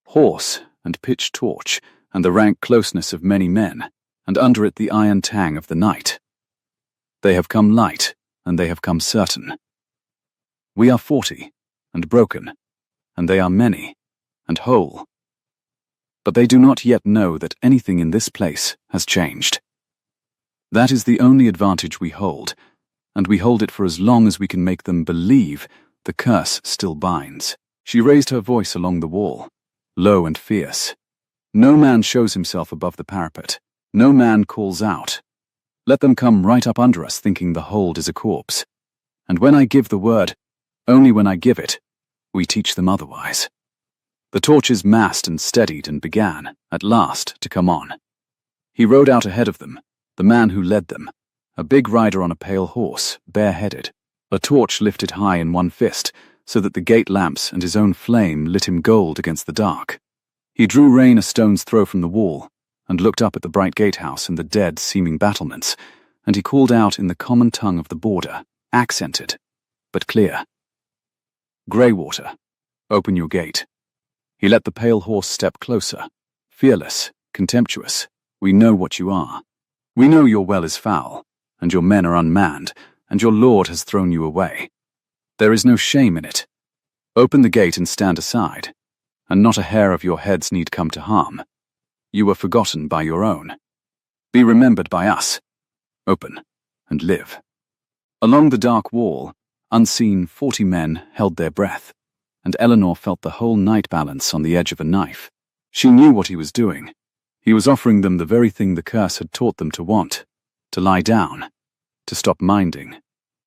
Speaker 1: Horse and pitch torch, and the rank closeness of many men, and under it the iron tang of the night. They have come light, and they have come certain. We are 40, and broken, and they are many, and whole. But they do not yet know that anything in this place has changed. That is the only advantage we hold, and we hold it for as long as we can make them believe the curse still binds. She raised her voice along the wall, low and fierce. No man shows himself above the parapet. No man calls out. Let them come right up under us thinking the hold is a corpse. And when I give the word, only when I give it, we teach them otherwise. The torches massed and steadied and began, at last, to come on. He rode out ahead of them, the man who led them, a big rider on a pale horse, bareheaded, a torch lifted high in one fist, so that the gate lamps and his own flame lit him gold against the dark. He drew rein a stone's throw from the wall, and looked up at the bright gatehouse and the dead-seeming battlements, and he called out in the common tongue of the border, accented, but clear. Greywater, open your gate. He let the pale horse step closer, fearless, contemptuous. We know what you are. We know your well is foul, and your men are unmanned, and your lord has thrown you away. There is no shame in it. Open the gate and stand aside, and not a hair of your heads need come to harm. You were forgotten by your own. Be remembered by us. Open, and live. Along the dark wall, unseen 40 men held their breath, and Eleanor felt the whole night balance on the edge of a knife. She knew what he was doing. He was offering them the very thing the curse had taught them to want, to lie down, to stop minding,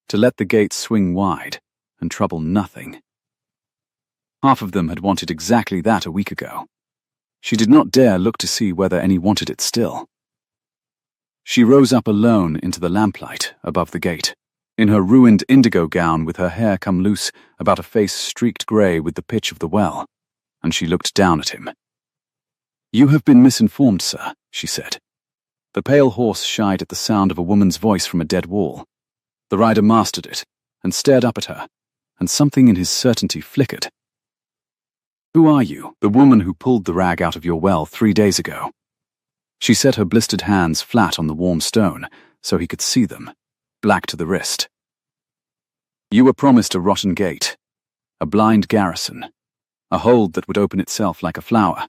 Speaker 1: to let the gates swing wide and trouble nothing. Half of them had wanted exactly that a week ago. She did not dare look to see whether any wanted it still. She rose up alone into the lamplight above the gate, in her ruined indigo gown with her hair come loose about a face streaked grey with the pitch of the well, and she looked down at him. "You have been misinformed, sir," she said. The pale horse shied at the sound of a woman's voice from a dead wall. The rider mastered it, and stared up at her, and something in his certainty flickered. "Who are you, the woman who pulled the rag out of your well 3 days ago?" She set her blistered hands flat on the warm stone, so he could see them, black to the wrist. "You were promised a rotten gate, a blind garrison, a hold that would open itself like a flower.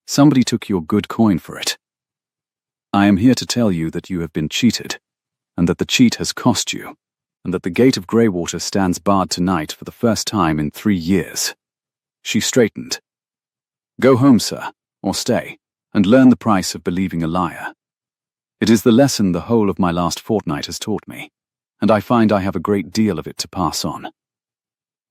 Speaker 1: Somebody took your good coin for it. I am here to tell you that you have been cheated, and that the cheat has cost you, and that the gate of Greywater stands barred tonight for the first time in 3 years. She straightened. "Go home, sir, or stay, and learn the price of believing a liar. It is the lesson the whole of my last fortnight has taught me, and I find I have a great deal of it to pass on."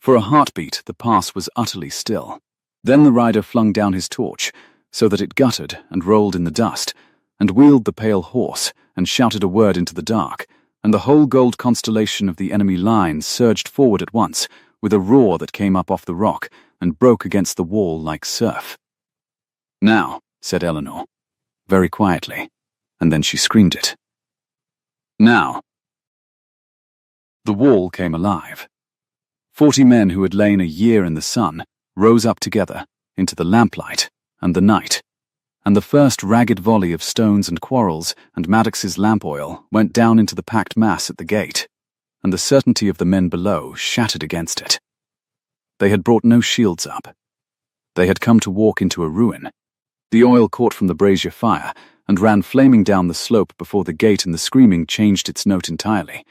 Speaker 1: For a heartbeat, the pass was utterly still. Then the rider flung down his torch, so that it guttered and rolled in the dust, and wheeled the pale horse, and shouted a word into the dark, and the whole gold constellation of the enemy line surged forward at once, with a roar that came up off the rock, and broke against the wall like surf. "Now," said Eleanor, very quietly, and then she screamed it. "Now." The wall came alive. 40 men who had lain a year in the sun rose up together into the lamplight and the night, and the first ragged volley of stones and quarrels and Maddox's lamp oil went down into the packed mass at the gate, and the certainty of the men below shattered against it. They had brought no shields up. They had come to walk into a ruin. The oil caught from the brazier fire and ran flaming down the slope before the gate, and the screaming changed its note entirely,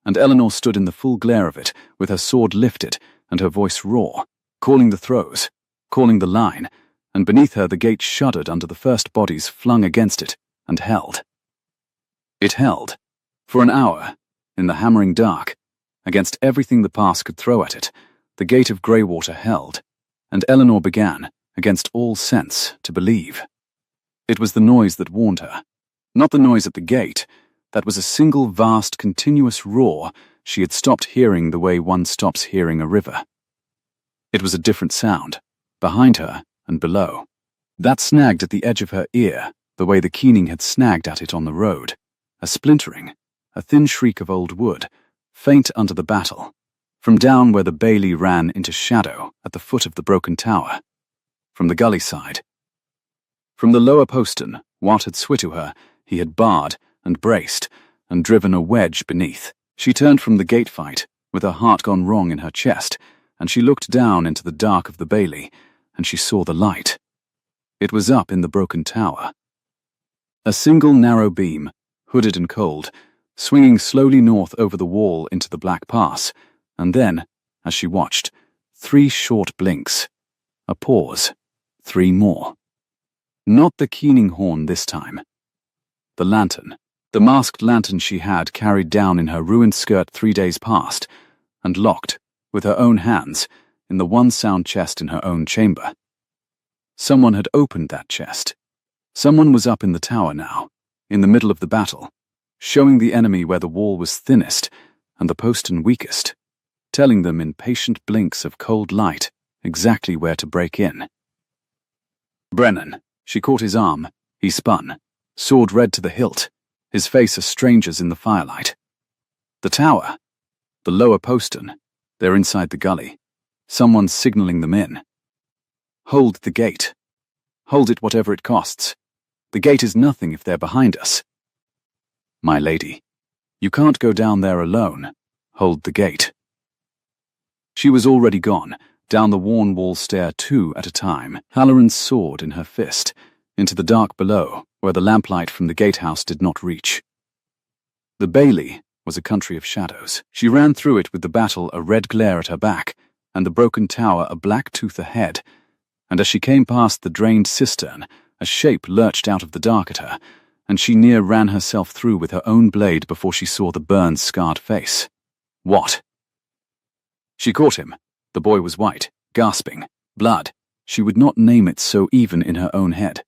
Speaker 1: and Eleanor stood in the full glare of it, with her sword lifted and her voice raw, calling the throws, calling the line, and beneath her the gate shuddered under the first bodies flung against it, and held. It held, for an hour, in the hammering dark, against everything the pass could throw at it. The gate of Greywater held, and Eleanor began, against all sense, to believe. It was the noise that warned her, not the noise at the gate. That was a single vast continuous roar she had stopped hearing the way one stops hearing a river. It was a different sound, behind her and below. That snagged at the edge of her ear, the way the keening had snagged at it on the road. A splintering, a thin shriek of old wood, faint under the battle, from down where the bailey ran into shadow at the foot of the broken tower, from the gully side. From the lower postern, Watt had swittu her, he had barred and braced and driven a wedge beneath. She turned from the gate fight, with her heart gone wrong in her chest, and she looked down into the dark of the bailey, and she saw the light. It was up in the broken tower. A single narrow beam, hooded and cold, swinging slowly north over the wall into the black pass, and then, as she watched, 3 short blinks. A pause. 3 more. Not the keening horn this time. The lantern. The masked lantern she had carried down in her ruined skirt 3 days past, and locked, with her own hands, in the one sound chest in her own chamber. Someone had opened that chest. Someone was up in the tower now, in the middle of the battle, showing the enemy where the wall was thinnest and the postern weakest, telling them in patient blinks of cold light exactly where to break in. "Brennan." She caught his arm. He spun, sword red to the hilt, his face a stranger's in the firelight. "The tower. The lower postern. They're inside the gully. Someone's signaling them in. Hold the gate. Hold it whatever it costs. The gate is nothing if they're behind us." "My lady, you can't go down there alone. Hold the gate." She was already gone, down the worn wall stair 2 at a time, Halloran's sword in her fist, into the dark below, where the lamplight from the gatehouse did not reach. The bailey was a country of shadows. She ran through it with the battle a red glare at her back, and the broken tower a black tooth ahead, and as she came past the drained cistern, a shape lurched out of the dark at her, and she near ran herself through with her own blade before she saw the burned, scarred face. What? She caught him. The boy was white, gasping, blood. She would not name it so even in her own head.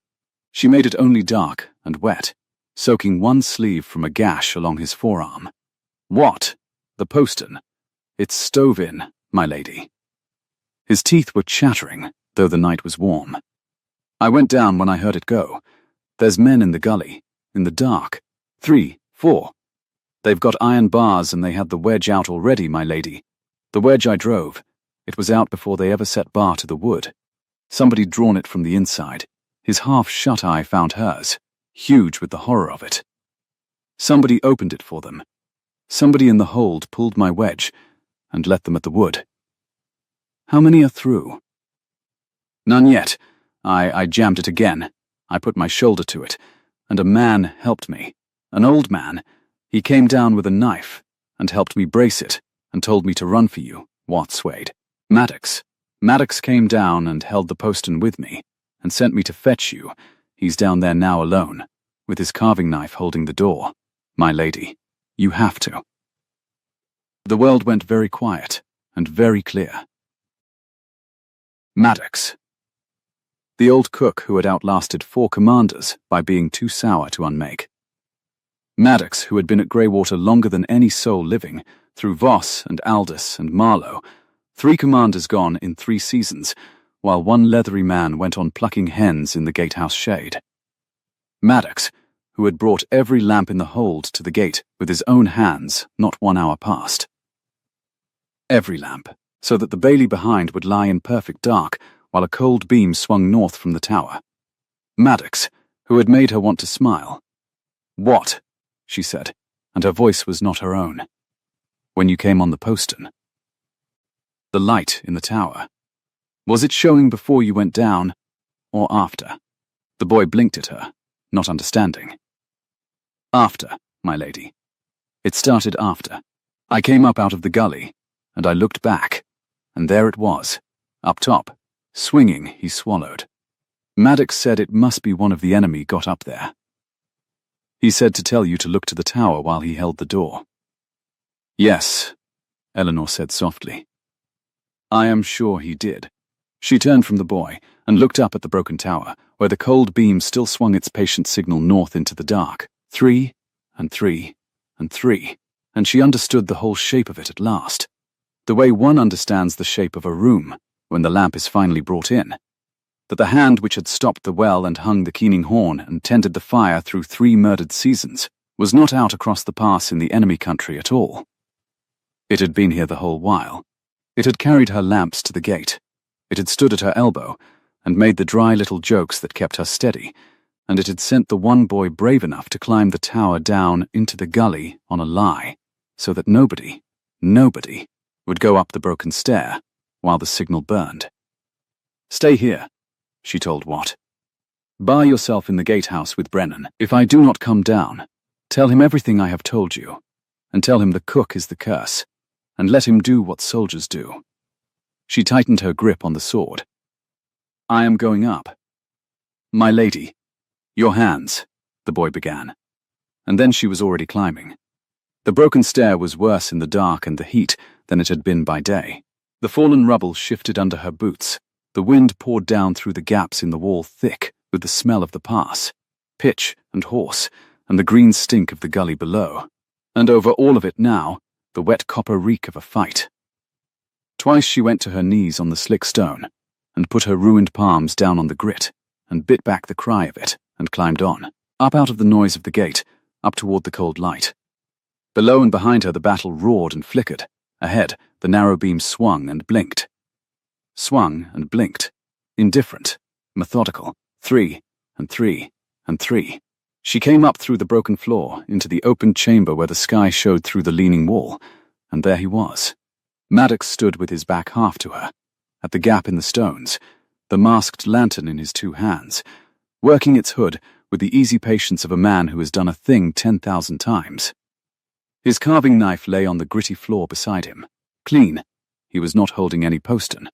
Speaker 1: She made it only dark and wet, soaking one sleeve from a gash along his forearm. "What? The postern? It's stove in, my lady." His teeth were chattering, though the night was warm. "I went down when I heard it go. There's men in the gully, in the dark. 3, 4. They've got iron bars and they had the wedge out already, my lady. The wedge I drove. It was out before they ever set bar to the wood. Somebody'd drawn it from the inside. His half-shut eye found hers, huge with the horror of it. Somebody opened it for them. Somebody in the hold pulled my wedge and let them at the wood." "How many are through?" "None yet. I jammed it again. I put my shoulder to it, and a man helped me. An old man. He came down with a knife and helped me brace it and told me to run for you, Watswade. Maddox. Maddox came down and held the postern with me and sent me to fetch you. He's down there now alone, with his carving knife holding the door. My lady, you have to." The world went very quiet and very clear. Maddox. The old cook who had outlasted 4 commanders by being too sour to unmake. Maddox, who had been at Greywater longer than any soul living, through Voss and Aldous and Marlowe, 3 commanders gone in 3 seasons, while one leathery man went on plucking hens in the gatehouse shade. Maddox, who had brought every lamp in the hold to the gate with his own hands not 1 hour past. Every lamp, so that the bailey behind would lie in perfect dark while a cold beam swung north from the tower. Maddox, who had made her want to smile. "What?" she said, and her voice was not her own. "When you came on the postern." "The light in the tower. Was it showing before you went down, or after?" The boy blinked at her, not understanding. "After, my lady. It started after. I came up out of the gully, and I looked back, and there it was, up top, swinging. He swallowed. Maddox said it must be one of the enemy got up there. He said to tell you to look to the tower while he held the door." "Yes," Eleanor said softly. "I am sure he did." She turned from the boy and looked up at the broken tower, where the cold beam still swung its patient signal north into the dark. 3, and 3, and 3, and she understood the whole shape of it at last. The way one understands the shape of a room when the lamp is finally brought in. That the hand which had stopped the well and hung the keening horn and tended the fire through 3 murdered seasons was not out across the pass in the enemy country at all. It had been here the whole while. It had carried her lamps to the gate. It had stood at her elbow and made the dry little jokes that kept her steady, and it had sent the one boy brave enough to climb the tower down into the gully on a lie, so that nobody would go up the broken stair while the signal burned. "Stay here," she told Watt. "Bar yourself in the gatehouse with Brennan. If I do not come down, tell him everything I have told you, and tell him the cook is the curse, and let him do what soldiers do." She tightened her grip on the sword. "I am going up." "My lady, your hands," the boy began, and then she was already climbing. The broken stair was worse in the dark and the heat than it had been by day. The fallen rubble shifted under her boots. The wind poured down through the gaps in the wall thick with the smell of the pass, pitch and horse, and the green stink of the gully below. And over all of it now, the wet copper reek of a fight. Twice she went to her knees on the slick stone, and put her ruined palms down on the grit, and bit back the cry of it, and climbed on, up out of the noise of the gate, up toward the cold light. Below and behind her the battle roared and flickered. Ahead, the narrow beam swung and blinked. Swung and blinked. Indifferent. Methodical. 3, and 3, and 3. She came up through the broken floor, into the open chamber where the sky showed through the leaning wall, and there he was. Maddox stood with his back half to her, at the gap in the stones, the masked lantern in his 2 hands, working its hood with the easy patience of a man who has done a thing 10,000 times. His carving knife lay on the gritty floor beside him, clean. He was not holding any postern.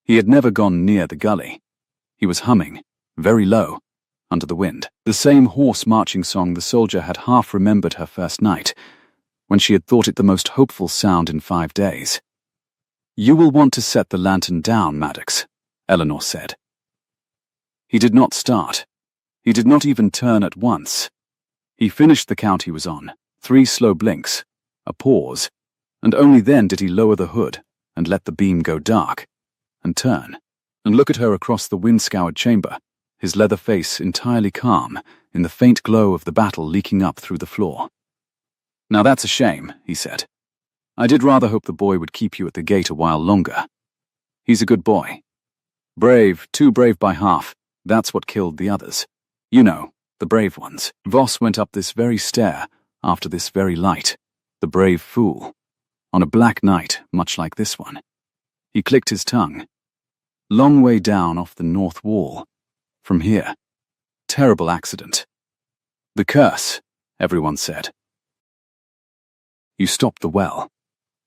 Speaker 1: He had never gone near the gully. He was humming, very low, under the wind, the same hoarse marching song the soldier had half remembered her first night, when she had thought it the most hopeful sound in 5 days. "You will want to set the lantern down, Maddox," Eleanor said. He did not start. He did not even turn at once. He finished the count he was on, 3 slow blinks, a pause, and only then did he lower the hood and let the beam go dark, and turn, and look at her across the wind-scoured chamber, his leather face entirely calm in the faint glow of the battle leaking up through the floor. "Now that's a shame," he said. "I did rather hope the boy would keep you at the gate a while longer. He's a good boy. Brave, too brave by half, that's what killed the others. You know, the brave ones. Voss went up this very stair, after this very light. The brave fool. On a black night, much like this one." He clicked his tongue. "Long way down off the north wall. From here. Terrible accident. The curse," everyone said. "You stopped the well."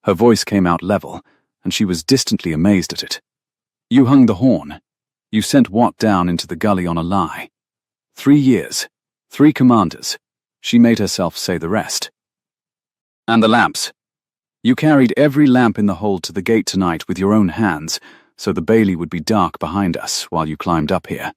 Speaker 1: Her voice came out level, and she was distantly amazed at it. "You hung the horn. You sent Watt down into the gully on a lie. 3 years. 3 commanders." She made herself say the rest. "And the lamps. You carried every lamp in the hold to the gate tonight with your own hands, so the bailey would be dark behind us while you climbed up here.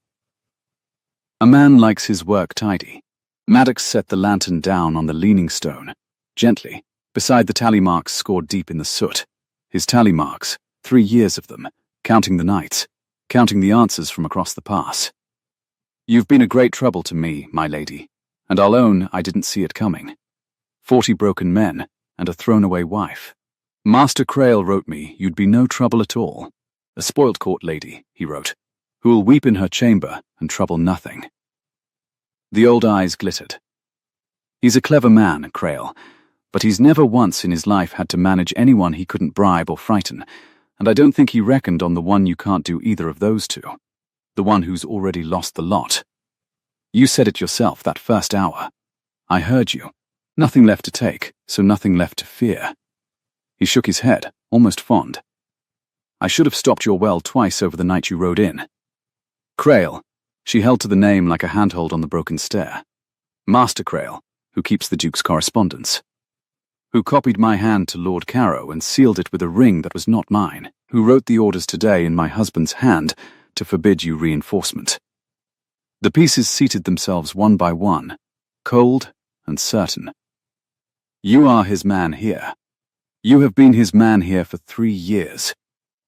Speaker 1: A man likes his work tidy." Maddox set the lantern down on the leaning stone, gently, beside the tally marks scored deep in the soot. His tally marks, 3 years of them, counting the nights, counting the answers from across the pass. "You've been a great trouble to me, my lady, and I'll own I didn't see it coming. 40 broken men, and a thrown-away wife. Master Crail wrote me you'd be no trouble at all. A spoilt court lady, he wrote, who'll weep in her chamber and trouble nothing." The old eyes glittered. "He's a clever man, Crail, but he's never once in his life had to manage anyone he couldn't bribe or frighten, and I don't think he reckoned on the one you can't do either of those two. The one who's already lost the lot. You said it yourself that first hour. I heard you. Nothing left to take, so nothing left to fear." He shook his head, almost fond. "I should have stopped your well twice over the night you rode in." "Crail," she held to the name like a handhold on the broken stair. "Master Crail, who keeps the Duke's correspondence. Who copied my hand to Lord Carrow and sealed it with a ring that was not mine. Who wrote the orders today in my husband's hand to forbid you reinforcement." The pieces seated themselves one by one, cold and certain. "You are his man here. You have been his man here for 3 years,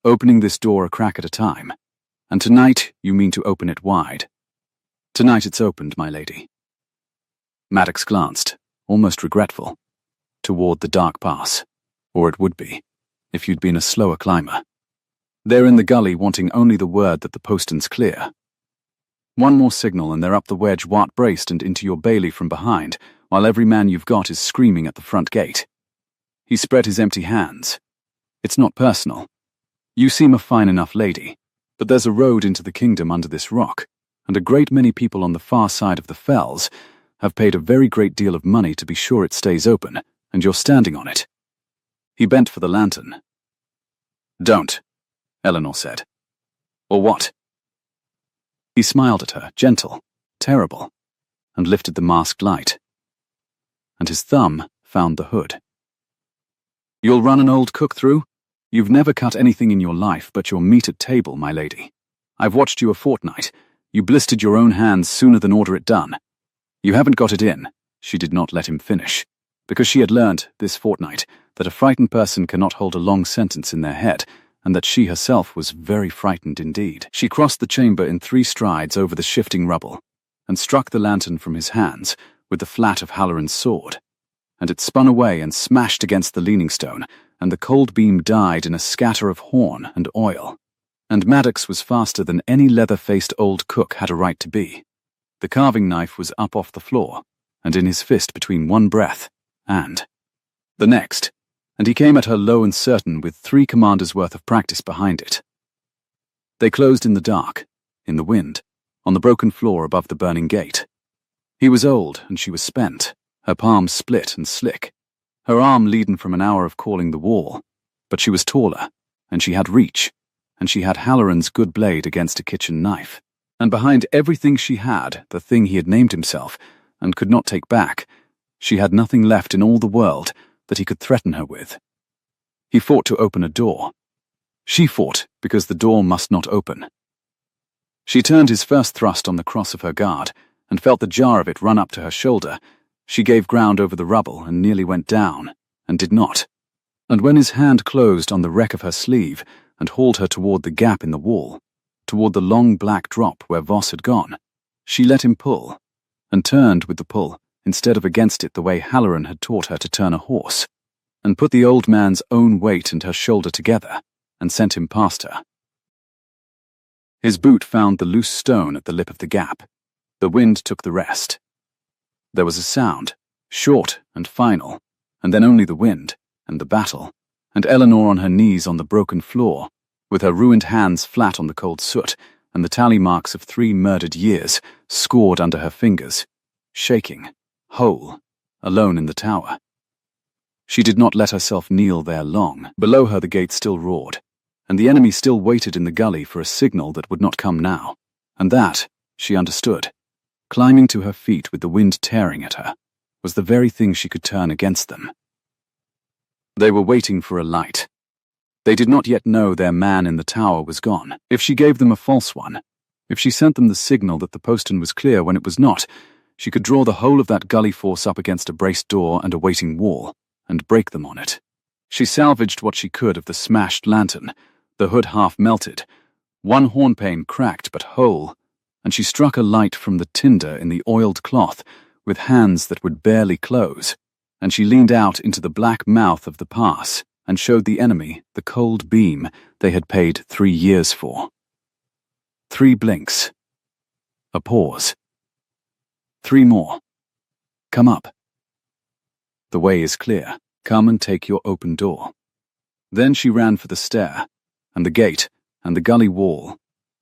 Speaker 1: opening this door a crack at a time, and tonight you mean to open it wide. Tonight it's opened, my lady." Maddox glanced, almost regretful, toward the dark pass, or it would be, if you'd been a slower climber. They're in the gully wanting only the word that the postern's clear. One more signal and they're up the wedge Watt braced and into your bailey from behind, while every man you've got is screaming at the front gate. He spread his empty hands. "It's not personal. You seem a fine enough lady, but there's a road into the kingdom under this rock, and a great many people on the far side of the fells have paid a very great deal of money to be sure it stays open, and you're standing on it." He bent for the lantern. "Don't," Eleanor said. "Or what?" He smiled at her, gentle, terrible, and lifted the masked light. And his thumb found the hood. "You'll run an old cook through? You've never cut anything in your life but your meat at table, my lady. I've watched you a fortnight. You blistered your own hands sooner than order it done. You haven't got it in." She did not let him finish, because she had learned, this fortnight, that a frightened person cannot hold a long sentence in their head, and that she herself was very frightened indeed. She crossed the chamber in 3 strides over the shifting rubble, and struck the lantern from his hands with the flat of Halloran's sword, and it spun away and smashed against the leaning stone, and the cold beam died in a scatter of horn and oil. And Maddox was faster than any leather-faced old cook had a right to be. The carving knife was up off the floor, and in his fist between one breath and the next, and he came at her low and certain with 3 commanders' worth of practice behind it. They closed in the dark, in the wind, on the broken floor above the burning gate. He was old, and she was spent, her palms split and slick, her arm leaden from an hour of calling the wall, but she was taller, and she had reach, and she had Halloran's good blade against a kitchen knife, and behind everything she had, the thing he had named himself, and could not take back, she had nothing left in all the world that he could threaten her with. He fought to open a door. She fought because the door must not open. She turned his first thrust on the cross of her guard, and felt the jar of it run up to her shoulder, She gave ground over the rubble and nearly went down, and did not. And when his hand closed on the wreck of her sleeve and hauled her toward the gap in the wall, toward the long black drop where Voss had gone, she let him pull, and turned with the pull instead of against it the way Halloran had taught her to turn a horse, and put the old man's own weight and her shoulder together, and sent him past her. His boot found the loose stone at the lip of the gap. The wind took the rest. There was a sound, short and final, and then only the wind, and the battle, and Eleanor on her knees on the broken floor, with her ruined hands flat on the cold soot, and the tally marks of 3 murdered years scored under her fingers, shaking, whole, alone in the tower. She did not let herself kneel there long. Below her the gate still roared, and the enemy still waited in the gully for a signal that would not come now, and that, she understood, climbing to her feet with the wind tearing at her, was the very thing she could turn against them. They were waiting for a light. They did not yet know their man in the tower was gone. If she gave them a false one, if she sent them the signal that the postern was clear when it was not, she could draw the whole of that gully force up against a braced door and a waiting wall, and break them on it. She salvaged what she could of the smashed lantern, the hood half melted, one hornpane cracked but whole, and she struck a light from the tinder in the oiled cloth with hands that would barely close, and she leaned out into the black mouth of the pass and showed the enemy the cold beam they had paid 3 years for. 3 blinks. A pause. 3 more. Come up. The way is clear. Come and take your open door. Then she ran for the stair, and the gate, and the gully wall,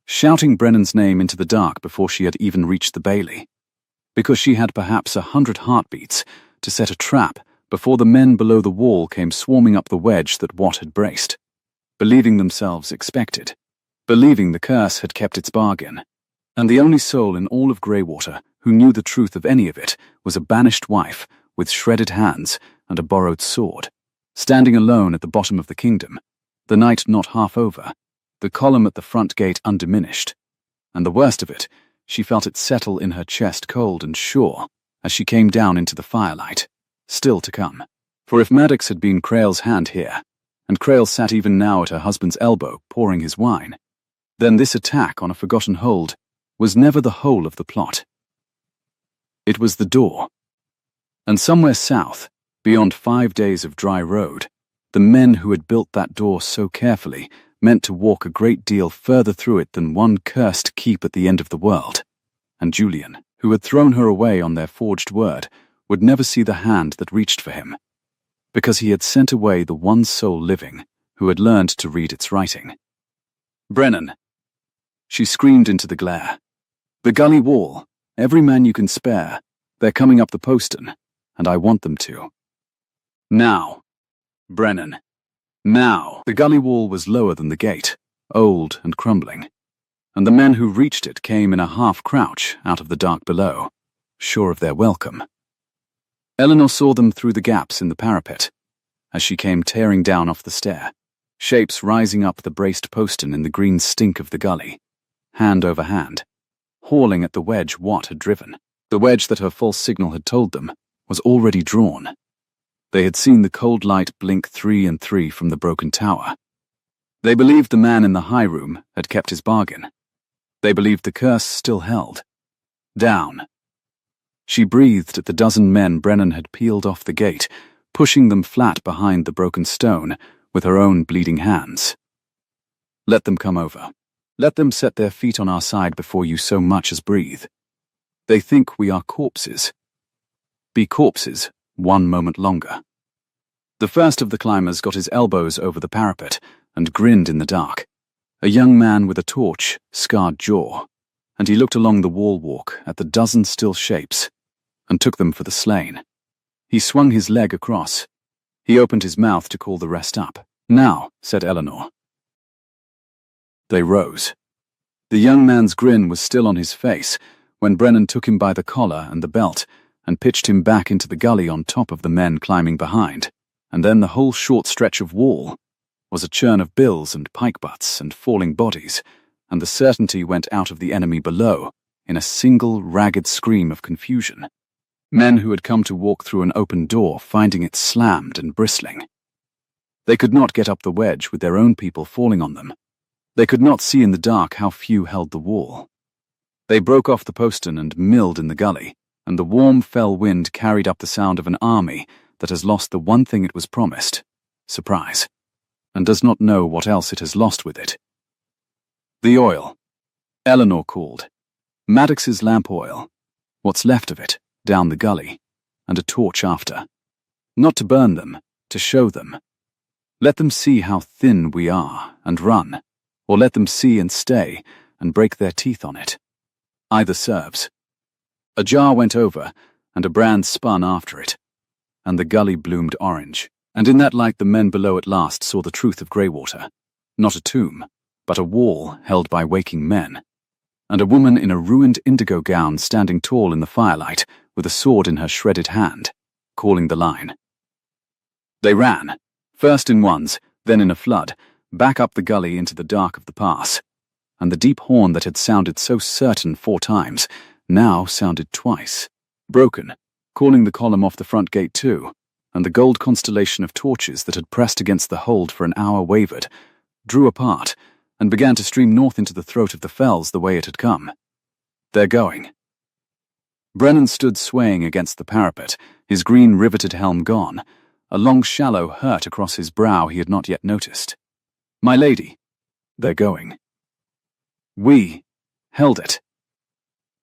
Speaker 1: shouting Brennan's name into the dark before she had even reached the bailey, because she had perhaps 100 heartbeats to set a trap before the men below the wall came swarming up the wedge that Watt had braced, believing themselves expected, believing the curse had kept its bargain, and the only soul in all of Greywater who knew the truth of any of it was a banished wife with shredded hands and a borrowed sword, standing alone at the bottom of the kingdom, the night not half over, the column at the front gate undiminished, and the worst of it, she felt it settle in her chest cold and sure as she came down into the firelight, still to come. For if Maddox had been Crail's hand here, and Crail sat even now at her husband's elbow pouring his wine, then this attack on a forgotten hold was never the whole of the plot. It was the door. And somewhere south, beyond 5 days of dry road, the men who had built that door so carefully meant to walk a great deal further through it than one cursed keep at the end of the world, and Julian, who had thrown her away on their forged word, would never see the hand that reached for him, because he had sent away the one soul living who had learned to read its writing. "Brennan!" She screamed into the glare. "The gully wall, every man you can spare, they're coming up the postern, and I want them to. Now, Brennan. Now." The gully wall was lower than the gate, old and crumbling, and the men who reached it came in a half-crouch out of the dark below, sure of their welcome. Eleanor saw them through the gaps in the parapet, as she came tearing down off the stair, shapes rising up the braced postern in the green stink of the gully, hand over hand, hauling at the wedge Watt had driven. The wedge that her false signal had told them was already drawn. They had seen the cold light blink 3 and 3 from the broken tower. They believed the man in the high room had kept his bargain. They believed the curse still held. Down. She breathed at the dozen men Brennan had peeled off the gate, pushing them flat behind the broken stone with her own bleeding hands. "Let them come over. Let them set their feet on our side before you so much as breathe. They think we are corpses. Be corpses 1 moment longer." The first of the climbers got his elbows over the parapet and grinned in the dark, a young man with a torch, scarred jaw, and he looked along the wall walk at the dozen still shapes and took them for the slain. He swung his leg across. He opened his mouth to call the rest up. "Now," said Eleanor. They rose. The young man's grin was still on his face when Brennan took him by the collar and the belt and pitched him back into the gully on top of the men climbing behind, and then the whole short stretch of wall was a churn of bills and pike butts and falling bodies, and the certainty went out of the enemy below in a single ragged scream of confusion. Men who had come to walk through an open door, finding it slammed and bristling. They could not get up the wedge with their own people falling on them. They could not see in the dark how few held the wall. They broke off the postern and milled in the gully, and the warm, fell wind carried up the sound of an army that has lost the one thing it was promised, surprise, and does not know what else it has lost with it. The oil, Eleanor called. Maddox's lamp oil, what's left of it, down the gully, and a torch after. Not to burn them, to show them. Let them see how thin we are, and run, or let them see and stay, and break their teeth on it. Either serves. A jar went over, and a brand spun after it, and the gully bloomed orange, and in that light the men below at last saw the truth of Greywater. Not a tomb, but a wall held by waking men, and a woman in a ruined indigo gown standing tall in the firelight, with a sword in her shredded hand, calling the line. They ran, first in ones, then in a flood, back up the gully into the dark of the pass, and the deep horn that had sounded so certain 4 times now sounded twice, broken, calling the column off the front gate too, and the gold constellation of torches that had pressed against the hold for an hour wavered, drew apart, and began to stream north into the throat of the fells the way it had come. They're going. Brennan stood swaying against the parapet, his green riveted helm gone, a long shallow hurt across his brow he had not yet noticed. My lady, they're going. We held it.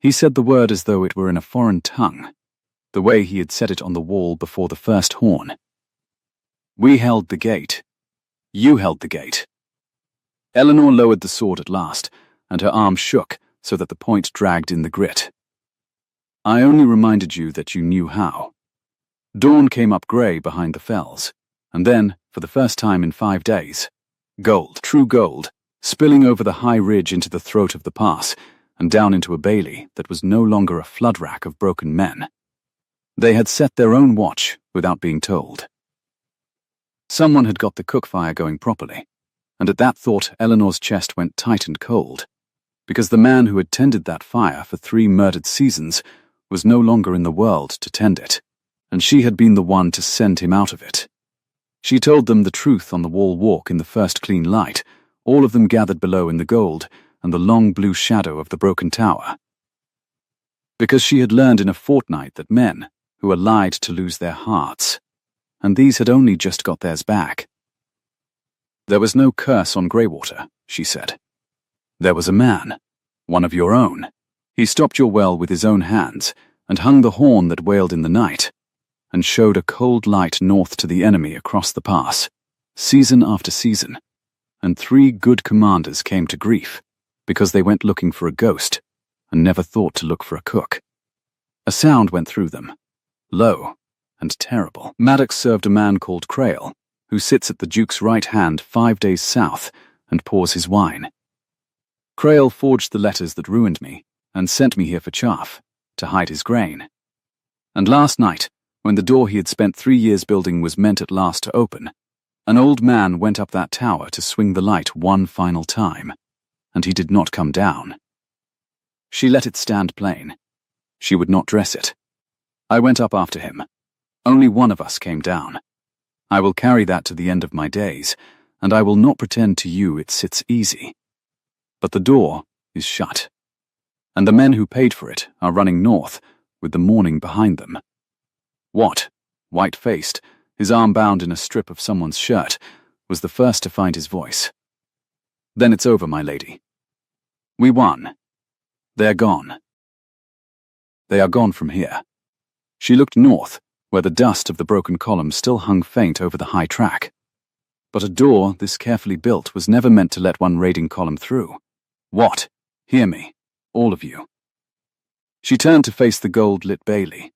Speaker 1: He said the word as though it were in a foreign tongue, the way he had said it on the wall before the first horn. We held the gate. You held the gate. Eleanor lowered the sword at last, and her arm shook so that the point dragged in the grit. I only reminded you that you knew how. Dawn came up grey behind the fells, and then, for the first time in 5 days, gold, true gold, spilling over the high ridge into the throat of the pass, and down into a bailey that was no longer a flood rack of broken men. They had set their own watch without being told. Someone had got the cook fire going properly, and at that thought Eleanor's chest went tight and cold, because the man who had tended that fire for 3 murdered seasons was no longer in the world to tend it, and she had been the one to send him out of it. She told them the truth on the wall walk in the first clean light, all of them gathered below in the gold and the long blue shadow of the broken tower. Because she had learned in a fortnight that men who are lied to lose their hearts, and these had only just got theirs back. There was no curse on Greywater, she said. There was a man, one of your own. He stopped your well with his own hands, and hung the horn that wailed in the night, and showed a cold light north to the enemy across the pass, season after season, and 3 good commanders came to grief, because they went looking for a ghost, and never thought to look for a cook. A sound went through them, low and terrible. Maddox served a man called Crail, who sits at the Duke's right hand 5 days south, and pours his wine. Crail forged the letters that ruined me, and sent me here for chaff, to hide his grain. And last night, when the door he had spent 3 years building was meant at last to open, an old man went up that tower to swing the light one final time, and he did not come down. She let it stand plain. She would not dress it. I went up after him. Only one of us came down. I will carry that to the end of my days, and I will not pretend to you it sits easy. But the door is shut, and the men who paid for it are running north, with the morning behind them. Watt, white-faced, his arm bound in a strip of someone's shirt, was the first to find his voice. Then it's over, my lady. We won. They're gone. They are gone from here. She looked north, where the dust of the broken column still hung faint over the high track. But a door this carefully built was never meant to let one raiding column through. What? Hear me, all of you. She turned to face the gold-lit bailey.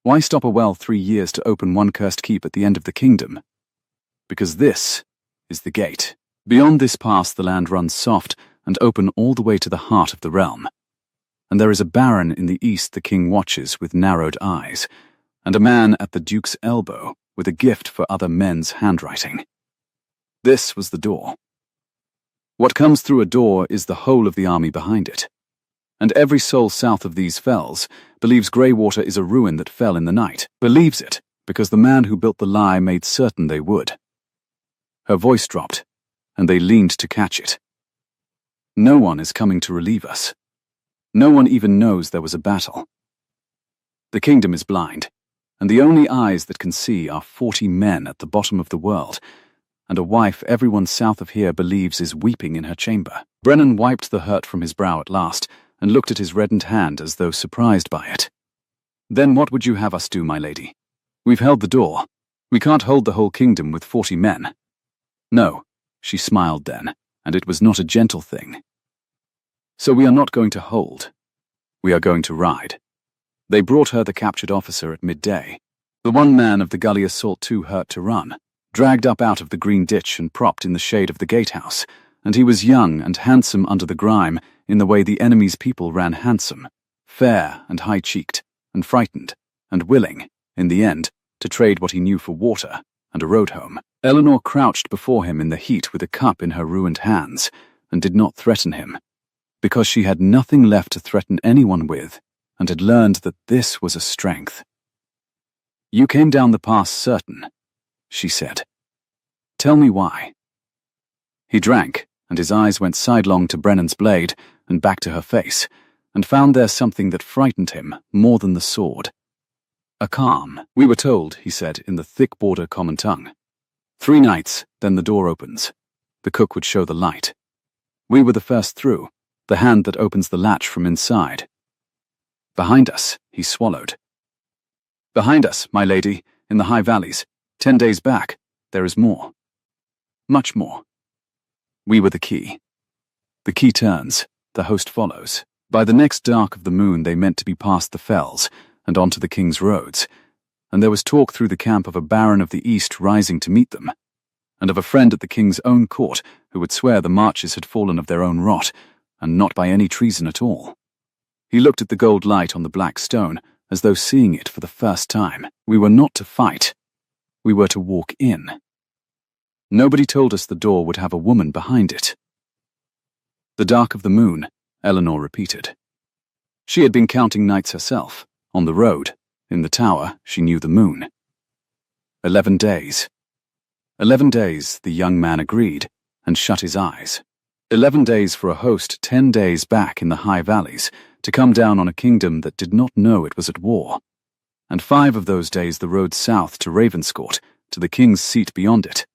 Speaker 1: Why stop a well 3 years to open one cursed keep at the end of the kingdom? Because this is the gate. Beyond this pass the land runs soft and open all the way to the heart of the realm. And there is a baron in the east the king watches with narrowed eyes, and a man at the duke's elbow with a gift for other men's handwriting. This was the door. What comes through a door is the whole of the army behind it. And every soul south of these fells believes Greywater is a ruin that fell in the night. Believes it, because the man who built the lie made certain they would. Her voice dropped, and they leaned to catch it. No one is coming to relieve us. No one even knows there was a battle. The kingdom is blind, and the only eyes that can see are 40 men at the bottom of the world, and a wife everyone south of here believes is weeping in her chamber. Brennan wiped the hurt from his brow at last, and looked at his reddened hand as though surprised by it. Then what would you have us do, my lady? We've held the door. We can't hold the whole kingdom with 40 men. No, she smiled then, and it was not a gentle thing. So we are not going to hold. We are going to ride. They brought her the captured officer at midday. The one man of the gully assault too hurt to run, dragged up out of the green ditch and propped in the shade of the gatehouse, and he was young and handsome under the grime in the way the enemy's people ran handsome, fair and high-cheeked, and frightened, and willing, in the end, to trade what he knew for water and a road home. Eleanor crouched before him in the heat with a cup in her ruined hands, and did not threaten him, because she had nothing left to threaten anyone with, and had learned that this was a strength. You came down the pass certain, she said. Tell me why. He drank, and his eyes went sidelong to Brennan's blade and back to her face, and found there something that frightened him more than the sword. A calm. We were told, he said, in the thick border common tongue. 3 nights, then the door opens. The cook would show the light. We were the first through, the hand that opens the latch from inside. Behind us, he swallowed. Behind us, my lady, in the high valleys, 10 days back, there is more. Much more. We were the key. The key turns, the host follows. By the next dark of the moon they meant to be past the fells, and onto the king's roads, and there was talk through the camp of a baron of the east rising to meet them, and of a friend at the king's own court who would swear the marches had fallen of their own rot, and not by any treason at all. He looked at the gold light on the black stone, as though seeing it for the first time. We were not to fight. We were to walk in. Nobody told us the door would have a woman behind it. The dark of the moon, Eleanor repeated. She had been counting nights herself, on the road, in the tower, she knew the moon. 11 days. 11 days, the young man agreed, and shut his eyes. 11 days for a host 10 days back in the high valleys, to come down on a kingdom that did not know it was at war. And 5 of those days the road south to Ravenscourt, to the king's seat beyond it,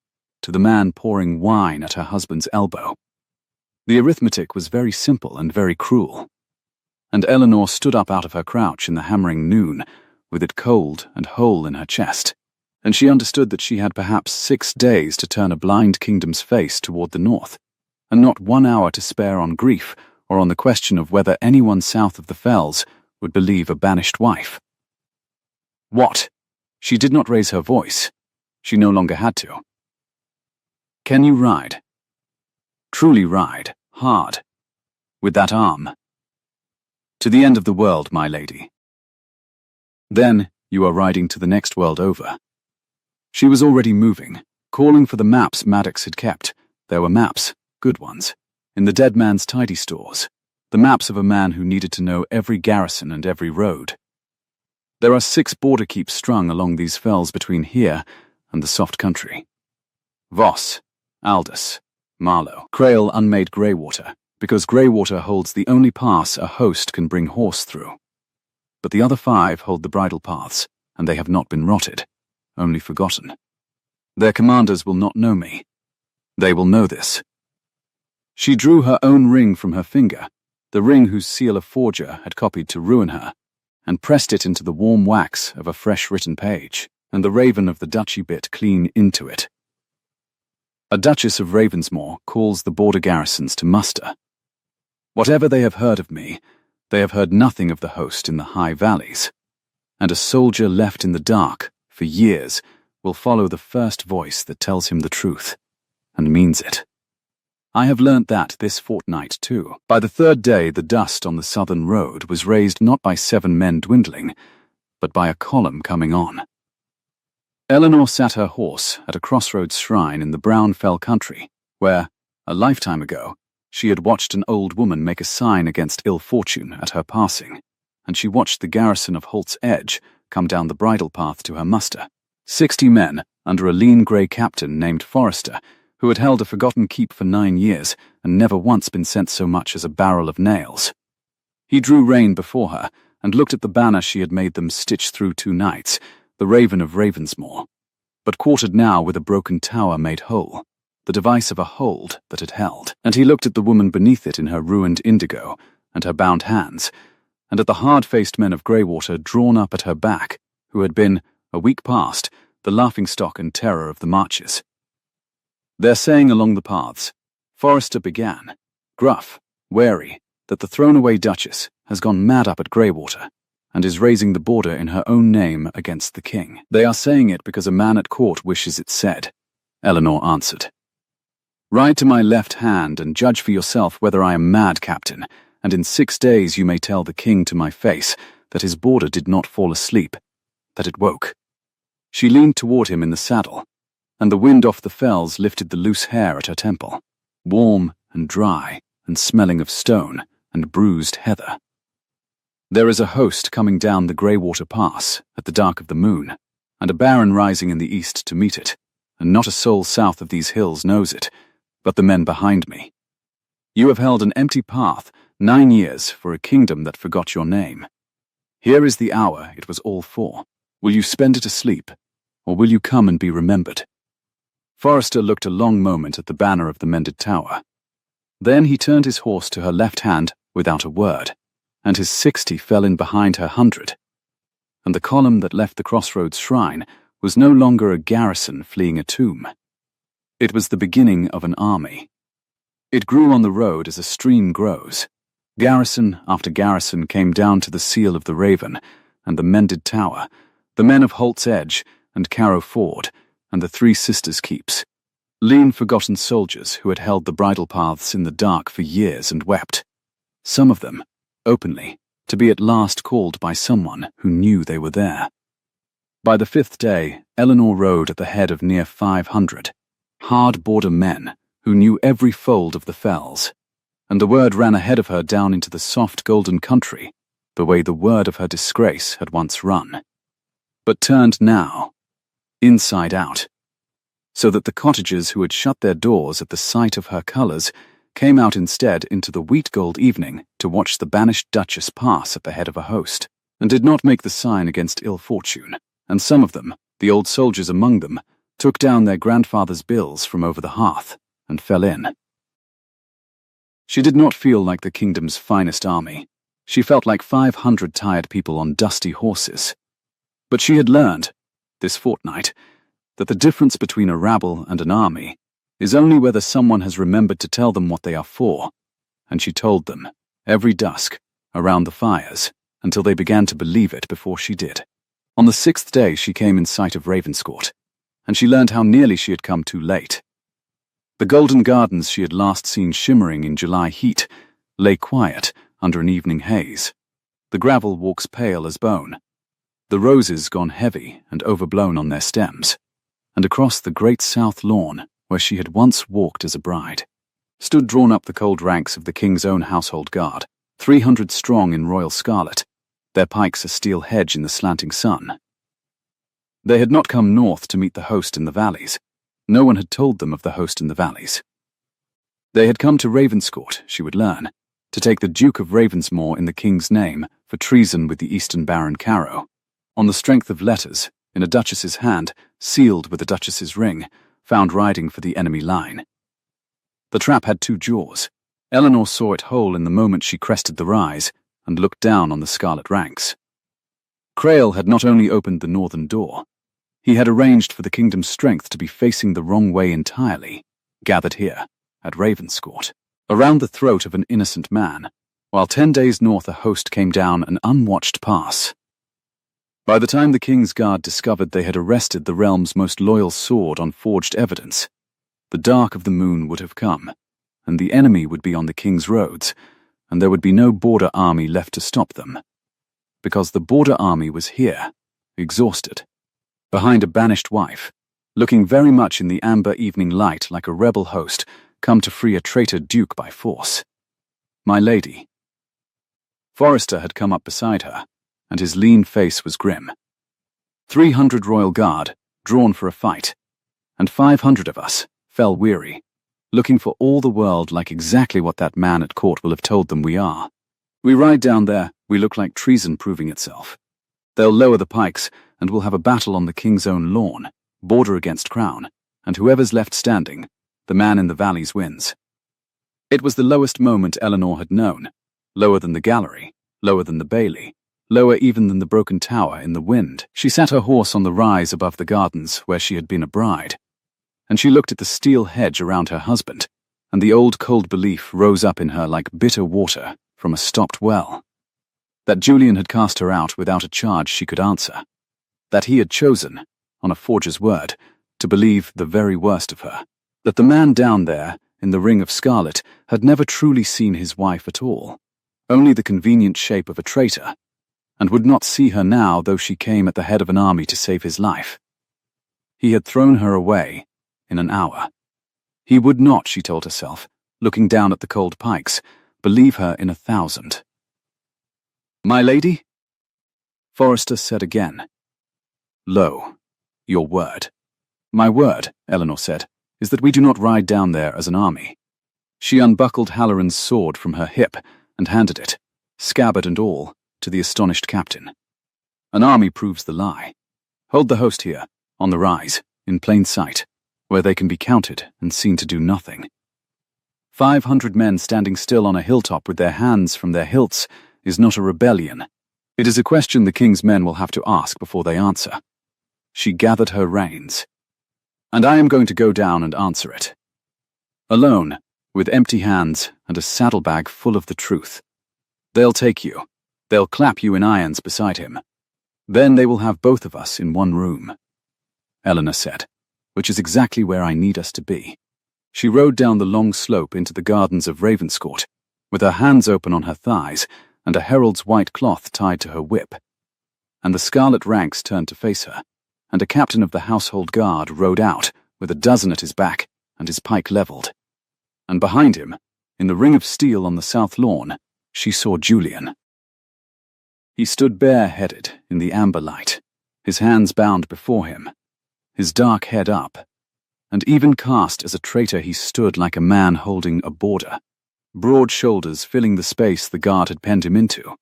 Speaker 1: to the man pouring wine at her husband's elbow. The arithmetic was very simple and very cruel. And Eleanor stood up out of her crouch in the hammering noon, with it cold and whole in her chest, and she understood that she had perhaps 6 days to turn a blind kingdom's face toward the north, and not 1 hour to spare on grief or on the question of whether anyone south of the fells would believe a banished wife. What? She did not raise her voice. She no longer had to. Can you ride? Truly ride, hard, with that arm? To the end of the world, my lady. Then you are riding to the next world over. She was already moving, calling for the maps Maddox had kept. There were maps, good ones, in the dead man's tidy stores, the maps of a man who needed to know every garrison and every road. There are 6 border keeps strung along these fells between here and the soft country. Voss, Aldous, Marlow, Crail unmade Greywater, because Greywater holds the only pass a host can bring horse through. But the other 5 hold the bridle paths, and they have not been rotted, only forgotten. Their commanders will not know me. They will know this. She drew her own ring from her finger, the ring whose seal a forger had copied to ruin her, and pressed it into the warm wax of a fresh written page, and the raven of the duchy bit clean into it. A Duchess of Ravensmore calls the border garrisons to muster. Whatever they have heard of me, they have heard nothing of the host in the high valleys, and a soldier left in the dark for years will follow the first voice that tells him the truth, and means it. I have learnt that this fortnight too. By the 3rd day the dust on the southern road was raised not by 7 men dwindling, but by a column coming on. Eleanor sat her horse at a crossroads shrine in the Brown Fell country, where, a lifetime ago, She had watched an old woman make a sign against ill fortune at her passing, and she watched the garrison of Holt's Edge come down the bridle path to her muster. 60 men, under a lean grey captain named Forrester, who had held a forgotten keep for 9 years and never once been sent so much as a barrel of nails. He drew rein before her and looked at the banner she had made them stitch through 2 nights, the Raven of Ravensmoor, but quartered now with a broken tower made whole, the device of a hold that had held. And he looked at the woman beneath it in her ruined indigo and her bound hands, and at the hard-faced men of Greywater drawn up at her back, who had been, a week past, the laughing-stock and terror of the marches. Their saying along the paths, Forrester began, gruff, wary, that the thrown-away Duchess has gone mad up at Greywater, and is raising the border in her own name against the king. They are saying it because a man at court wishes it said, Eleanor answered. Ride to my left hand and judge for yourself whether I am mad, Captain, and in 6 days you may tell the king to my face that his border did not fall asleep, that it woke. She leaned toward him in the saddle, and the wind off the fells lifted the loose hair at her temple, warm and dry and smelling of stone and bruised heather. There is a host coming down the Greywater Pass at the dark of the moon, and a baron rising in the east to meet it, and not a soul south of these hills knows it, but the men behind me. You have held an empty path 9 years for a kingdom that forgot your name. Here is the hour it was all for. Will you spend it asleep, or will you come and be remembered? Forrester looked a long moment at the banner of the mended tower. Then he turned his horse to her left hand without a word, and his 60 fell in behind her 100. And the column that left the crossroads shrine was no longer a garrison fleeing a tomb. It was the beginning of an army. It grew on the road as a stream grows. Garrison after garrison came down to the seal of the Raven and the mended tower, the men of Holt's Edge and Carrow Ford and the 3 Sisters' keeps, lean forgotten soldiers who had held the bridle paths in the dark for years and wept, some of them, openly, to be at last called by someone who knew they were there. By the 5th day, Eleanor rode at the head of near 500, hard border men who knew every fold of the fells, and the word ran ahead of her down into the soft golden country, the way the word of her disgrace had once run, but turned now, inside out, so that the cottagers who had shut their doors at the sight of her colours came out instead into the wheat-gold evening to watch the banished Duchess pass at the head of a host, and did not make the sign against ill fortune, and some of them, the old soldiers among them, took down their grandfather's bills from over the hearth and fell in. She did not feel like the kingdom's finest army. She felt like 500 tired people on dusty horses. But she had learned, this fortnight, that the difference between a rabble and an army is only whether someone has remembered to tell them what they are for, and she told them, every dusk, around the fires, until they began to believe it before she did. On the 6th day she came in sight of Ravenscourt, and she learned how nearly she had come too late. The golden gardens she had last seen shimmering in July heat lay quiet under an evening haze, the gravel walks pale as bone, the roses gone heavy and overblown on their stems, and across the great south lawn, where she had once walked as a bride, stood drawn up the cold ranks of the king's own household guard, 300 strong in royal scarlet, their pikes a steel hedge in the slanting sun. They had not come north to meet the host in the valleys. No one had told them of the host in the valleys. They had come to Ravenscourt, she would learn, to take the Duke of Ravensmoor in the king's name for treason with the Eastern Baron Carrow, on the strength of letters, in a duchess's hand, sealed with a duchess's ring, found riding for the enemy line. The trap had 2 jaws. Eleanor saw it whole in the moment she crested the rise and looked down on the scarlet ranks. Crail had not only opened the northern door, he had arranged for the kingdom's strength to be facing the wrong way entirely, gathered here, at Ravenscourt, around the throat of an innocent man, while 10 days north a host came down an unwatched pass. By the time the king's guard discovered they had arrested the realm's most loyal sword on forged evidence, the dark of the moon would have come, and the enemy would be on the king's roads, and there would be no border army left to stop them. Because the border army was here, exhausted, behind a banished wife, looking very much in the amber evening light like a rebel host come to free a traitor duke by force. My lady. Forrester had come up beside her, and his lean face was grim. 300 royal guard, drawn for a fight, and 500 of us fell weary, looking for all the world like exactly what that man at court will have told them we are. We ride down there, we look like treason proving itself. They'll lower the pikes, and we'll have a battle on the king's own lawn, border against crown, and whoever's left standing, the man in the valleys wins. It was the lowest moment Eleanor had known, lower than the gallery, lower than the bailey, lower even than the broken tower in the wind. She sat her horse on the rise above the gardens where she had been a bride, and she looked at the steel hedge around her husband, and the old cold belief rose up in her like bitter water from a stopped well. That Julian had cast her out without a charge she could answer. That he had chosen, on a forger's word, to believe the very worst of her. That the man down there, in the ring of scarlet, had never truly seen his wife at all, only the convenient shape of a traitor, and would not see her now though she came at the head of an army to save his life. He had thrown her away in an hour. He would not, she told herself, looking down at the cold pikes, believe her in 1,000. My lady? Forrester said again. Lo, your word. My word, Eleanor said, is that we do not ride down there as an army. She unbuckled Halloran's sword from her hip and handed it, scabbard and all, to the astonished captain. An army proves the lie. Hold the host here, on the rise, in plain sight, where they can be counted and seen to do nothing. 500 men standing still on a hilltop with their hands from their hilts is not a rebellion. It is a question the king's men will have to ask before they answer. She gathered her reins. And I am going to go down and answer it. Alone, with empty hands and a saddlebag full of the truth. They'll take you. They'll clap you in irons beside him. Then they will have both of us in one room. Eleanor said, which is exactly where I need us to be. She rode down the long slope into the gardens of Ravenscourt, with her hands open on her thighs and a herald's white cloth tied to her whip. And the scarlet ranks turned to face her, and a captain of the household guard rode out with a dozen at his back and his pike levelled. And behind him, in the ring of steel on the south lawn, she saw Julian. He stood bare-headed in the amber light, his hands bound before him, his dark head up, and even cast as a traitor he stood like a man holding a border, broad shoulders filling the space the guard had penned him into,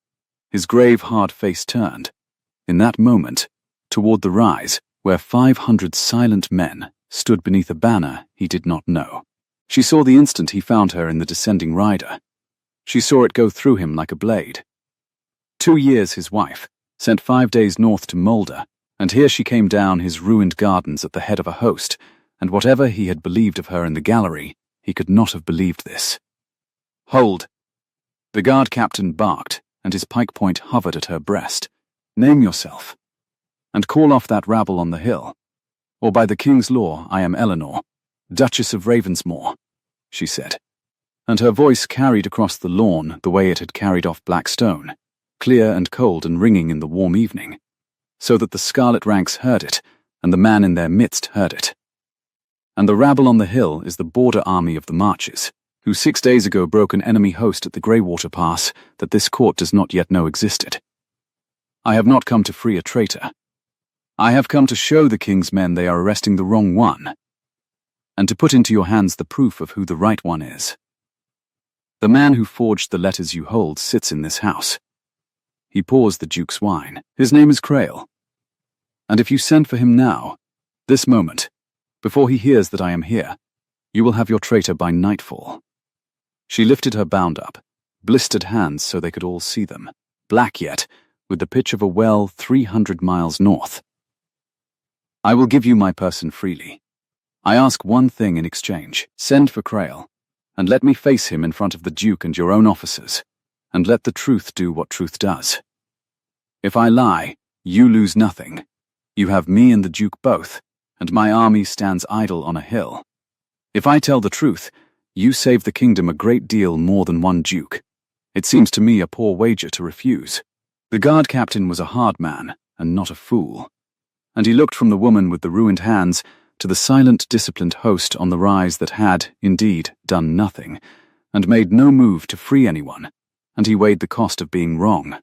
Speaker 1: his grave hard face turned, in that moment, toward the rise where 500 silent men stood beneath a banner he did not know. She saw the instant he found her in the descending rider. She saw it go through him like a blade. 2 years his wife, sent 5 days north to Moulder, and here she came down his ruined gardens at the head of a host, and whatever he had believed of her in the gallery, he could not have believed this. Hold! The guard captain barked, and his pike point hovered at her breast. Name yourself. And call off that rabble on the hill. Or by the king's law, I am Eleanor, Duchess of Ravensmore, she said. And her voice carried across the lawn the way it had carried off Blackstone, clear and cold and ringing in the warm evening, so that the scarlet ranks heard it, and the man in their midst heard it. And the rabble on the hill is the border army of the Marches, who 6 days ago broke an enemy host at the Greywater Pass that this court does not yet know existed. I have not come to free a traitor. I have come to show the king's men they are arresting the wrong one, and to put into your hands the proof of who the right one is. The man who forged the letters you hold sits in this house. He pours the Duke's wine. His name is Crail. And if you send for him now, this moment, before he hears that I am here, you will have your traitor by nightfall. She lifted her bound-up, blistered hands so they could all see them, black yet, with the pitch of a well 300 miles north. I will give you my person freely. I ask one thing in exchange. Send for Crail, and let me face him in front of the Duke and your own officers, and let the truth do what truth does. If I lie, you lose nothing. You have me and the Duke both, and my army stands idle on a hill. If I tell the truth, you save the kingdom a great deal more than one Duke. It seems to me a poor wager to refuse. The guard captain was a hard man, and not a fool, and he looked from the woman with the ruined hands to the silent, disciplined host on the rise that had, indeed, done nothing, and made no move to free anyone, and he weighed the cost of being wrong.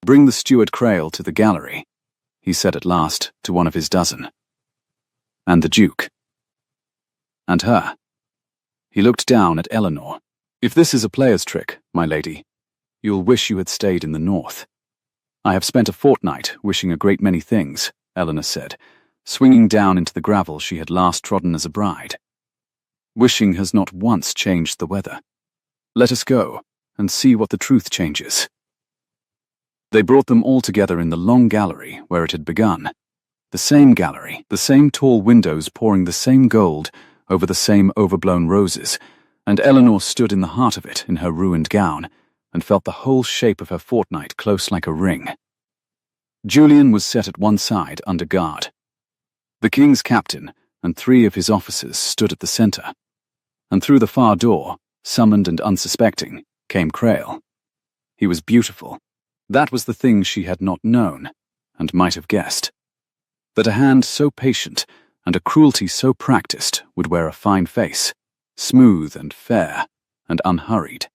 Speaker 1: "Bring the steward Crail to the gallery," he said at last to one of his dozen. "And the Duke. And her." He looked down at Eleanor. "If this is a player's trick, my lady, you'll wish you had stayed in the north." "I have spent a fortnight wishing a great many things," Eleanor said, swinging down into the gravel she had last trodden as a bride. "Wishing has not once changed the weather. Let us go and see what the truth changes." They brought them all together in the long gallery where it had begun. The same gallery, the same tall windows pouring the same gold over the same overblown roses, and Eleanor stood in the heart of it in her ruined gown, and felt the whole shape of her fortnight close like a ring. Julian was set at one side under guard. The king's captain and 3 of his officers stood at the centre, and through the far door, summoned and unsuspecting, came Crail. He was beautiful. That was the thing she had not known, and might have guessed. That a hand so patient and a cruelty so practiced would wear a fine face, smooth and fair and unhurried.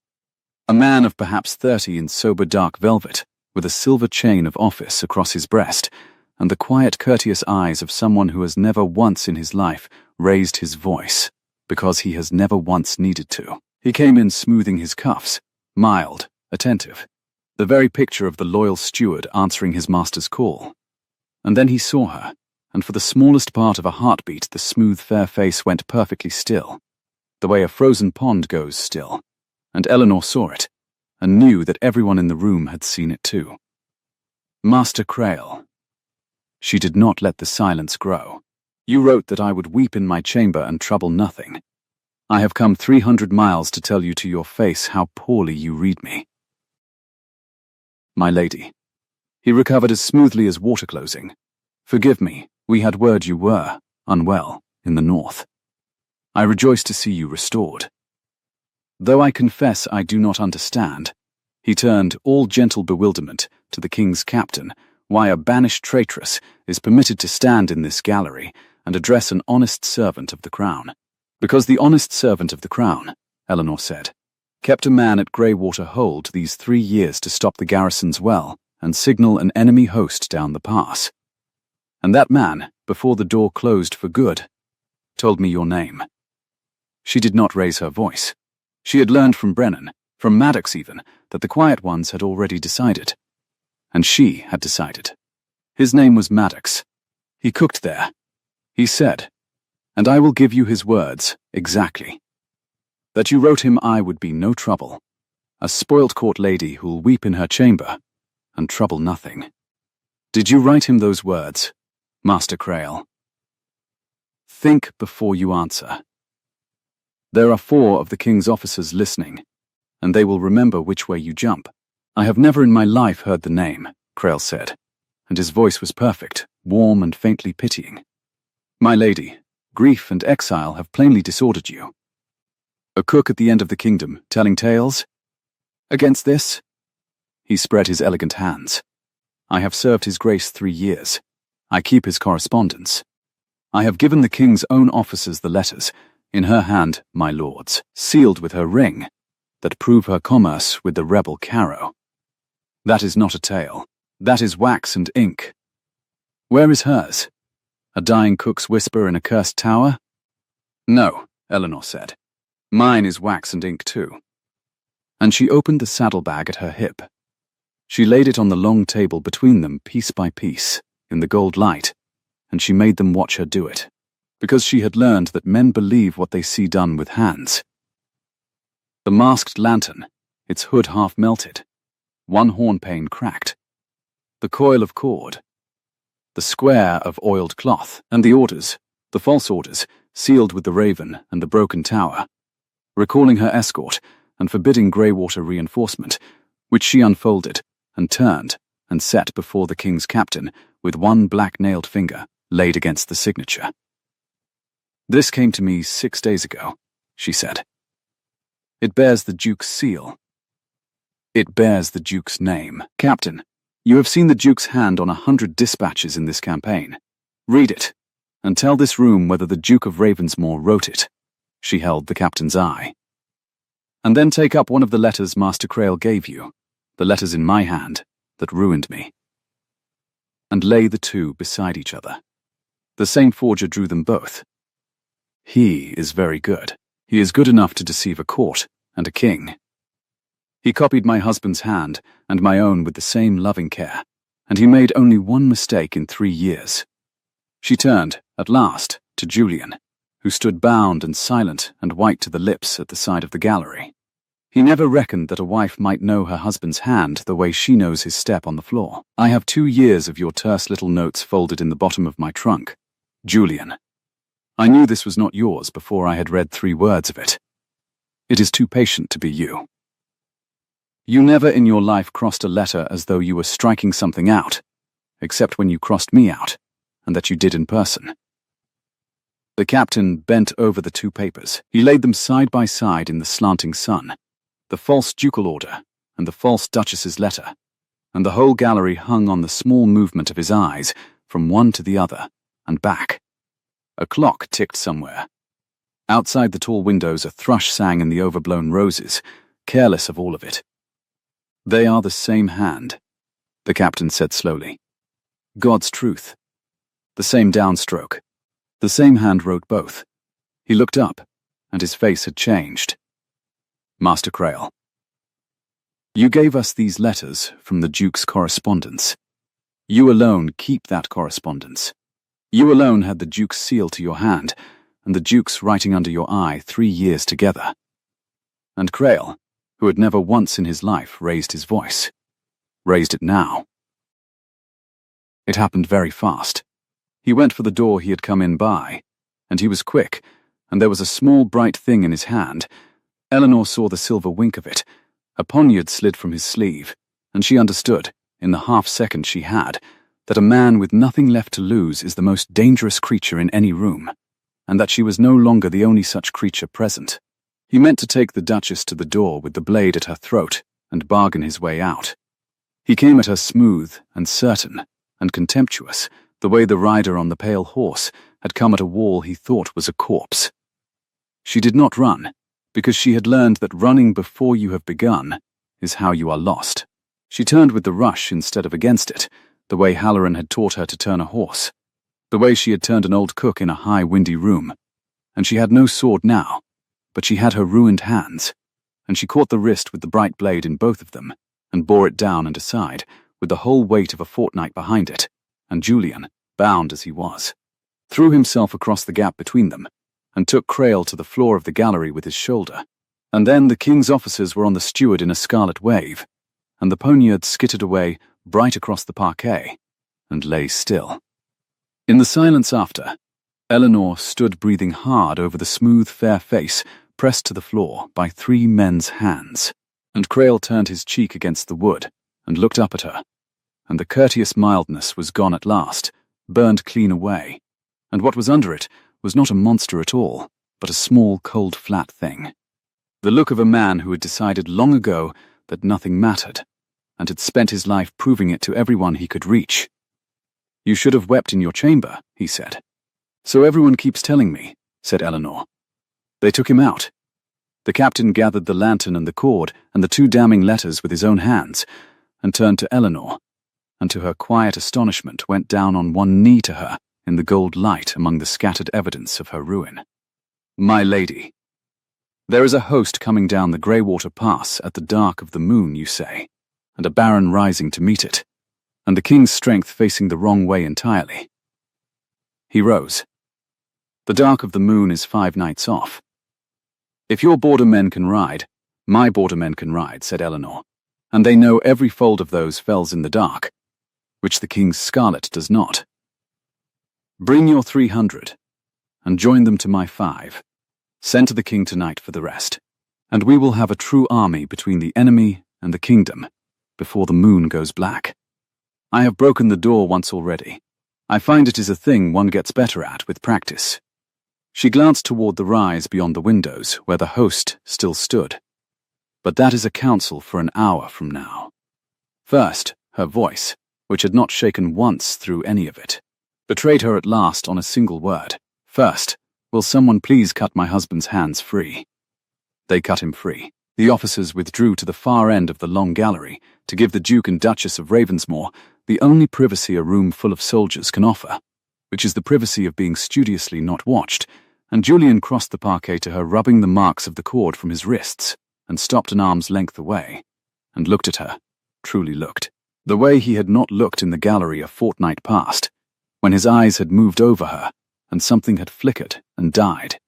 Speaker 1: A man of perhaps 30 in sober dark velvet, with a silver chain of office across his breast, and the quiet, courteous eyes of someone who has never once in his life raised his voice, because he has never once needed to. He came in smoothing his cuffs, mild, attentive, the very picture of the loyal steward answering his master's call. And then he saw her, and for the smallest part of a heartbeat the smooth, fair face went perfectly still, the way a frozen pond goes still, and Eleanor saw it, and knew that everyone in the room had seen it too. "Master Crail." She did not let the silence grow. "You wrote that I would weep in my chamber and trouble nothing. I have come 300 miles to tell you to your face how poorly you read me." "My lady." He recovered as smoothly as water closing. "Forgive me, we had word you were unwell in the north. I rejoice to see you restored. Though I confess I do not understand," he turned, all gentle bewilderment, to the king's captain, "why a banished traitress is permitted to stand in this gallery and address an honest servant of the crown." "Because the honest servant of the crown," Eleanor said, "kept a man at Greywater Hold these 3 years to stop the garrisons well and signal an enemy host down the pass. And that man, before the door closed for good, told me your name." She did not raise her voice. She had learned from Brennan, from Maddox even, that the quiet ones had already decided. And she had decided. His name was Maddox. He cooked there. He said, and I will give you his words, exactly, that you wrote him I would be no trouble, a spoilt court lady who'll weep in her chamber and trouble nothing. Did you write him those words, Master Crail? Think before you answer. There are 4 of the king's officers listening, and they will remember which way you jump. I have never in my life heard the name, Crail said, and his voice was perfect, warm and faintly pitying. My lady, grief and exile have plainly disordered you. A cook at the end of the kingdom, telling tales? Against this? He spread his elegant hands. I have served his grace 3 years. I keep his correspondence. I have given the king's own officers the letters, in her hand, my lords, sealed with her ring, that prove her commerce with the rebel Caro. That is not a tale. That is wax and ink. Where is hers? A dying cook's whisper in a cursed tower? No, Eleanor said. Mine is wax and ink too. And she opened the saddlebag at her hip. She laid it on the long table between them piece by piece, in the gold light, and she made them watch her do it, because she had learned that men believe what they see done with hands. The masked lantern, its hood half melted, one horn pane cracked, the coil of cord, the square of oiled cloth, and the orders, the false orders, sealed with the raven and the broken tower, recalling her escort and forbidding Greywater reinforcement, which she unfolded and turned and set before the king's captain with one black-nailed finger laid against the signature. This came to me 6 days ago, she said. It bears the Duke's seal. It bears the Duke's name. Captain, you have seen the Duke's hand on 100 dispatches in this campaign. Read it. and tell this room whether the Duke of Ravensmore wrote it." She held the captain's eye. "And then take up one of the letters Master Crail gave you, the letters in my hand that ruined me, and lay the two beside each other. The same forger drew them both. He is very good. He is good enough to deceive a court and a king. He copied my husband's hand and my own with the same loving care, and he made only one mistake in 3 years." She turned, at last, to Julian, who stood bound and silent and white to the lips at the side of the gallery. He never reckoned that a wife might know her husband's hand the way she knows his step on the floor. "I have 2 years of your terse little notes folded in the bottom of my trunk, Julian. I knew this was not yours before I had read 3 words of it. It is too patient to be you. You never in your life crossed a letter as though you were striking something out, except when you crossed me out, and that you did in person." The captain bent over the 2 papers. He laid them side by side in the slanting sun, the false ducal order and the false duchess's letter, and the whole gallery hung on the small movement of his eyes from one to the other and back. A clock ticked somewhere. Outside the tall windows a thrush sang in the overblown roses, careless of all of it. "They are the same hand," the captain said slowly. "God's truth. The same downstroke. The same hand wrote both." He looked up, and his face had changed. "Master Crail, you gave us these letters from the Duke's correspondence. You alone keep that correspondence. You alone had the Duke's seal to your hand, and the Duke's writing under your eye 3 years together." And Crail, who had never once in his life raised his voice, raised it now. It happened very fast. He went for the door he had come in by, and he was quick, and there was a small bright thing in his hand. Eleanor saw the silver wink of it. A poniard slid from his sleeve, and she understood, in the half-second she had, that a man with nothing left to lose is the most dangerous creature in any room, and that she was no longer the only such creature present. He meant to take the Duchess to the door with the blade at her throat and bargain his way out. He came at her smooth and certain and contemptuous, the way the rider on the pale horse had come at a wall he thought was a corpse. She did not run, because she had learned that running before you have begun is how you are lost. She turned with the rush instead of against it, the way Halloran had taught her to turn a horse, the way she had turned an old cook in a high, windy room. And she had no sword now, but she had her ruined hands, and she caught the wrist with the bright blade in both of them, and bore it down and aside, with the whole weight of a fortnight behind it, and Julian, bound as he was, threw himself across the gap between them, and took Crail to the floor of the gallery with his shoulder. And then the king's officers were on the steward in a scarlet wave, and the poniard skittered away bright across the parquet, and lay still. In the silence after, Eleanor stood breathing hard over the smooth, fair face pressed to the floor by 3 men's hands, and Crail turned his cheek against the wood and looked up at her, and the courteous mildness was gone at last, burned clean away, and what was under it was not a monster at all, but a small, cold, flat thing. The look of a man who had decided long ago that nothing mattered, and had spent his life proving it to everyone he could reach. "You should have wept in your chamber," he said. "So everyone keeps telling me," said Eleanor. "They took him out." The captain gathered the lantern and the cord and the 2 damning letters with his own hands, and turned to Eleanor, and to her quiet astonishment went down on one knee to her in the gold light among the scattered evidence of her ruin. "My lady, there is a host coming down the Greywater Pass at the dark of the moon, you say, and a baron rising to meet it, and the king's strength facing the wrong way entirely." He rose. "The dark of the moon is 5 nights off. If your border men can ride, my border men can ride," said Eleanor, "and they know every fold of those fells in the dark, which the king's scarlet does not. Bring your 300, and join them to my 5. Send to the king tonight for the rest, and we will have a true army between the enemy and the kingdom before the moon goes black. I have broken the door once already. I find it is a thing one gets better at with practice." She glanced toward the rise beyond the windows where the host still stood. "But that is a council for an hour from now." First, her voice, which had not shaken once through any of it, betrayed her at last on a single word. First, will someone please cut my husband's hands free? They cut him free. The officers withdrew to the far end of the long gallery to give the Duke and Duchess of Ravensmore the only privacy a room full of soldiers can offer, which is the privacy of being studiously not watched, and Julian crossed the parquet to her, rubbing the marks of the cord from his wrists, and stopped an arm's length away, and looked at her, truly looked, the way he had not looked in the gallery a fortnight past, when his eyes had moved over her, and something had flickered and died.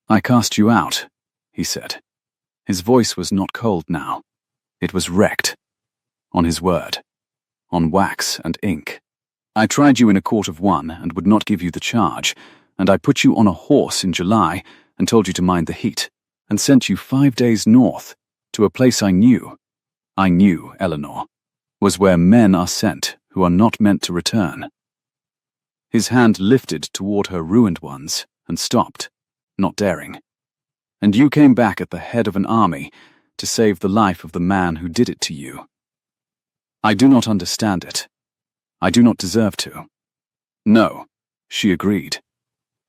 Speaker 1: "I cast you out," he said. His voice was not cold now. It was wrecked. On his word. On wax and ink. "I tried you in a court of one and would not give you the charge, and I put you on a horse in July and told you to mind the heat, and sent you 5 days north, to a place I knew, Eleanor, was where men are sent who are not meant to return." His hand lifted toward her ruined ones and stopped, not daring. "And you came back at the head of an army to save the life of the man who did it to you. I do not understand it. I do not deserve to." "No," she agreed.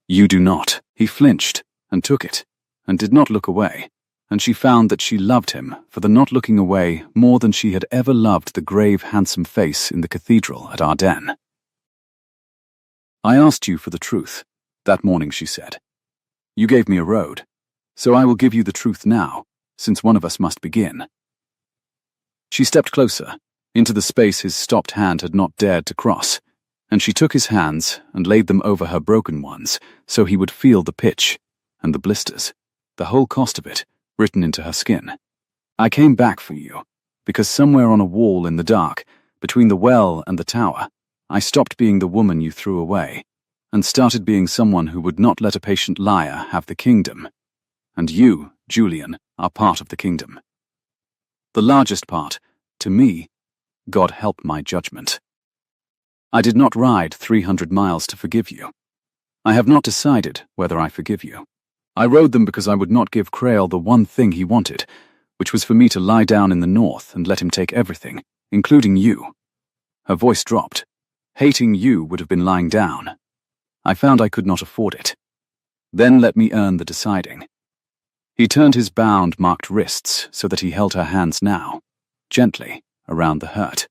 Speaker 1: "You do not." He flinched and took it, and did not look away, and she found that she loved him for the not looking away more than she had ever loved the grave, handsome face in the cathedral at Ardennes. "I asked you for the truth that morning," she said. "You gave me a road, so I will give you the truth now, since one of us must begin." She stepped closer, into the space his stopped hand had not dared to cross, and she took his hands and laid them over her broken ones so he would feel the pitch and the blisters, the whole cost of it, written into her skin. "I came back for you, because somewhere on a wall in the dark, between the well and the tower, I stopped being the woman you threw away, and started being someone who would not let a patient liar have the kingdom. And you, Julian, are part of the kingdom. The largest part, to me, God help my judgment. I did not ride 300 miles to forgive you. I have not decided whether I forgive you. I rode them because I would not give Crail the one thing he wanted, which was for me to lie down in the north and let him take everything, including you." Her voice dropped. "Hating you would have been lying down. I found I could not afford it. Then let me earn the deciding." He turned his bound, marked wrists so that he held her hands now, gently, around the hurt.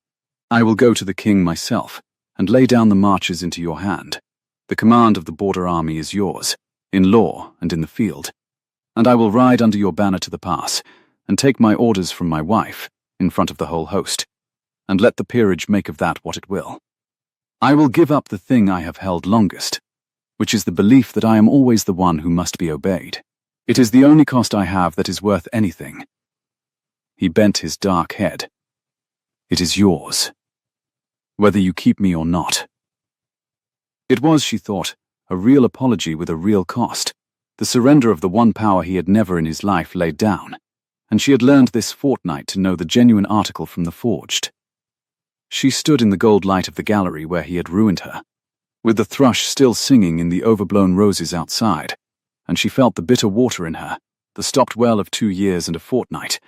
Speaker 1: "I will go to the king myself and lay down the marches into your hand. The command of the border army is yours, in law and in the field. And I will ride under your banner to the pass and take my orders from my wife in front of the whole host, and let the peerage make of that what it will. I will give up the thing I have held longest, which is the belief that I am always the one who must be obeyed. It is the only cost I have that is worth anything." He bent his dark head. "It is yours, whether you keep me or not." It was, she thought, a real apology with a real cost, the surrender of the one power he had never in his life laid down, and she had learned this fortnight to know the genuine article from the forged. She stood in the gold light of the gallery where he had ruined her, with the thrush still singing in the overblown roses outside, and she felt the bitter water in her, the stopped well of 2 years and a fortnight,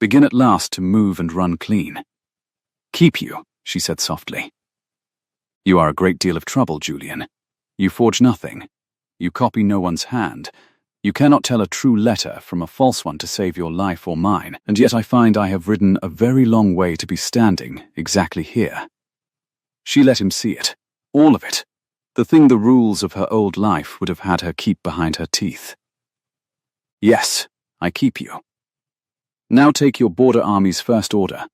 Speaker 1: begin at last to move and run clean. "Keep you," she said softly. "You are a great deal of trouble, Julian. You forge nothing. You copy no one's hand. You cannot tell a true letter from a false one to save your life or mine, and yet I find I have ridden a very long way to be standing exactly here." She let him see it, all of it, the thing the rules of her old life would have had her keep behind her teeth. "Yes, I keep you. Now take your border army's first order.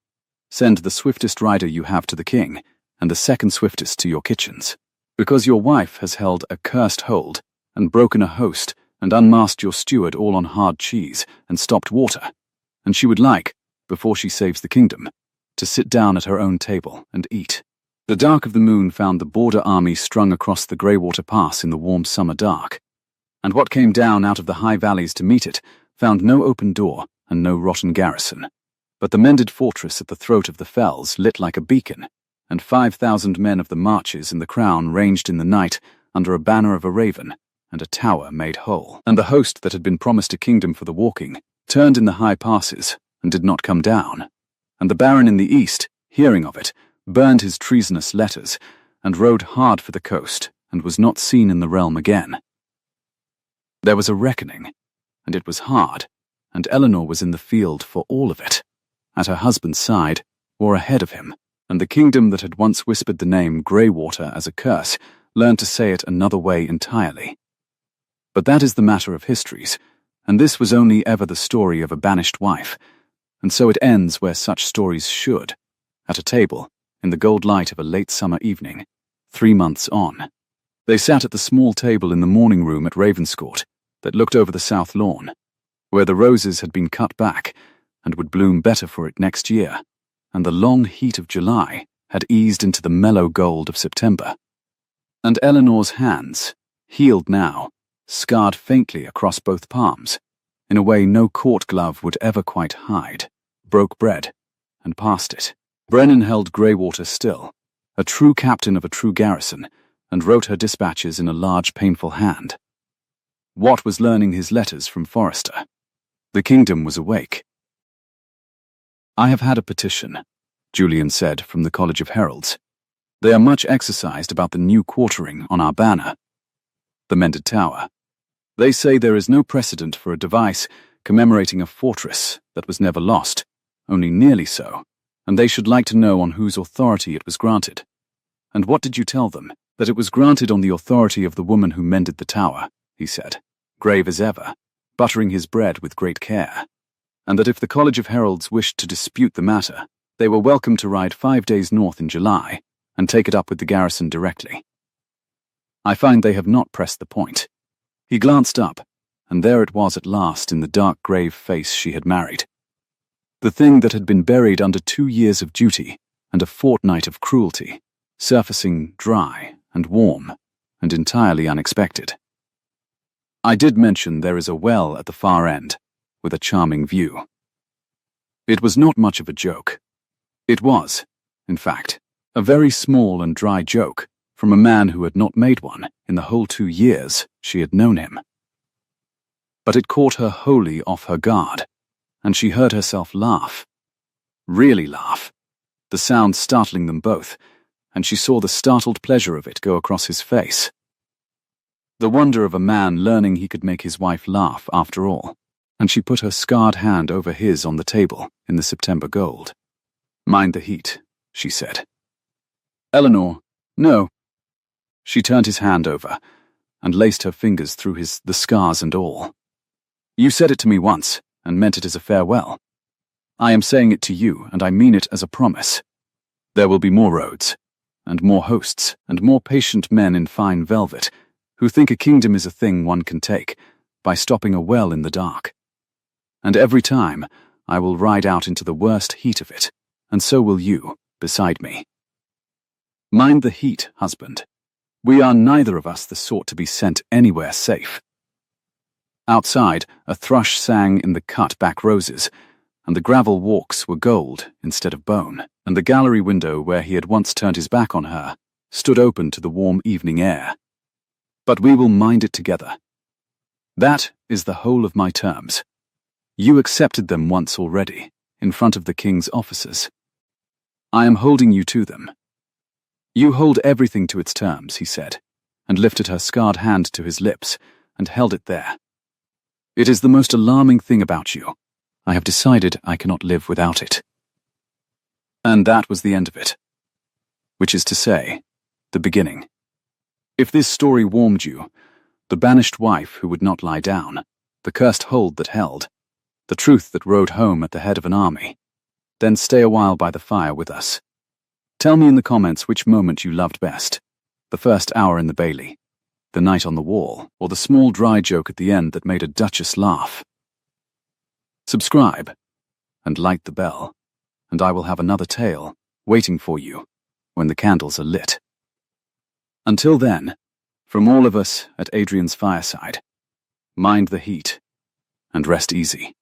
Speaker 1: Send the swiftest rider you have to the king, and the second swiftest to your kitchens, because your wife has held a cursed hold, and broken a host, and unmasked your steward all on hard cheese, and stopped water, and she would like, before she saves the kingdom, to sit down at her own table and eat." The dark of the moon found the border army strung across the Greywater Pass in the warm summer dark, and what came down out of the high valleys to meet it found no open door and no rotten garrison, but the mended fortress at the throat of the fells lit like a beacon, and 5,000 men of the marches and the crown ranged in the night under a banner of a raven and a tower made whole. And the host that had been promised a kingdom for the walking turned in the high passes and did not come down, and the baron in the east, hearing of it, burned his treasonous letters, and rowed hard for the coast, and was not seen in the realm again. There was a reckoning, and it was hard, and Eleanor was in the field for all of it, at her husband's side, or ahead of him, and the kingdom that had once whispered the name Greywater as a curse learned to say it another way entirely. But that is the matter of histories, and this was only ever the story of a banished wife, and so it ends where such stories should, at a table, in the gold light of a late summer evening, 3 months on. They sat at the small table in the morning room at Ravenscourt that looked over the south lawn, where the roses had been cut back and would bloom better for it next year, and the long heat of July had eased into the mellow gold of September. And Eleanor's hands, healed now, scarred faintly across both palms, in a way no court glove would ever quite hide, broke bread, and passed it. Brennan held Greywater still, a true captain of a true garrison, and wrote her dispatches in a large painful hand. Watt was learning his letters from Forrester. The kingdom was awake. "I have had a petition," Julian said from the College of Heralds. "They are much exercised about the new quartering on our banner, the Mended Tower. They say there is no precedent for a device commemorating a fortress that was never lost, only nearly so, and they should like to know on whose authority it was granted." "And what did you tell them?" "That it was granted on the authority of the woman who mended the tower," he said, grave as ever, buttering his bread with great care, and that if the College of Heralds wished to dispute the matter, they were welcome to ride 5 days north in July and take it up with the garrison directly. I find they have not pressed the point." He glanced up, and there it was at last in the dark grave face she had married. The thing that had been buried under 2 years of duty and a fortnight of cruelty, surfacing dry and warm and entirely unexpected. "I did mention there is a well at the far end, with a charming view." It was not much of a joke. It was, in fact, a very small and dry joke from a man who had not made one in the whole 2 years she had known him. But it caught her wholly off her guard, and she heard herself laugh. Really laugh, the sound startling them both, and she saw the startled pleasure of it go across his face. The wonder of a man learning he could make his wife laugh after all, and she put her scarred hand over his on the table in the September gold. "Mind the heat," she said. "Eleanor, no." She turned his hand over and laced her fingers through the scars and all. "You said it to me once and meant it as a farewell. I am saying it to you, and I mean it as a promise. There will be more roads, and more hosts, and more patient men in fine velvet who think a kingdom is a thing one can take by stopping a well in the dark. And every time I will ride out into the worst heat of it, and so will you, beside me. Mind the heat, husband. We are neither of us the sort to be sent anywhere safe." Outside, a thrush sang in the cut-back roses, and the gravel walks were gold instead of bone, and the gallery window where he had once turned his back on her stood open to the warm evening air. "But we will mind it together. That is the whole of my terms. You accepted them once already, in front of the king's officers. I am holding you to them. You hold everything to its terms," he said, and lifted her scarred hand to his lips and held it there. "It is the most alarming thing about you. I have decided I cannot live without it." And that was the end of it. Which is to say, the beginning. If this story warmed you, the banished wife who would not lie down, the cursed hold that held, the truth that rode home at the head of an army, then stay a while by the fire with us. Tell me in the comments which moment you loved best, the first hour in the Bailey, the night on the wall, or the small dry joke at the end that made a duchess laugh. Subscribe, and light the bell, and I will have another tale waiting for you when the candles are lit. Until then, from all of us at Adrian's fireside, mind the heat and rest easy.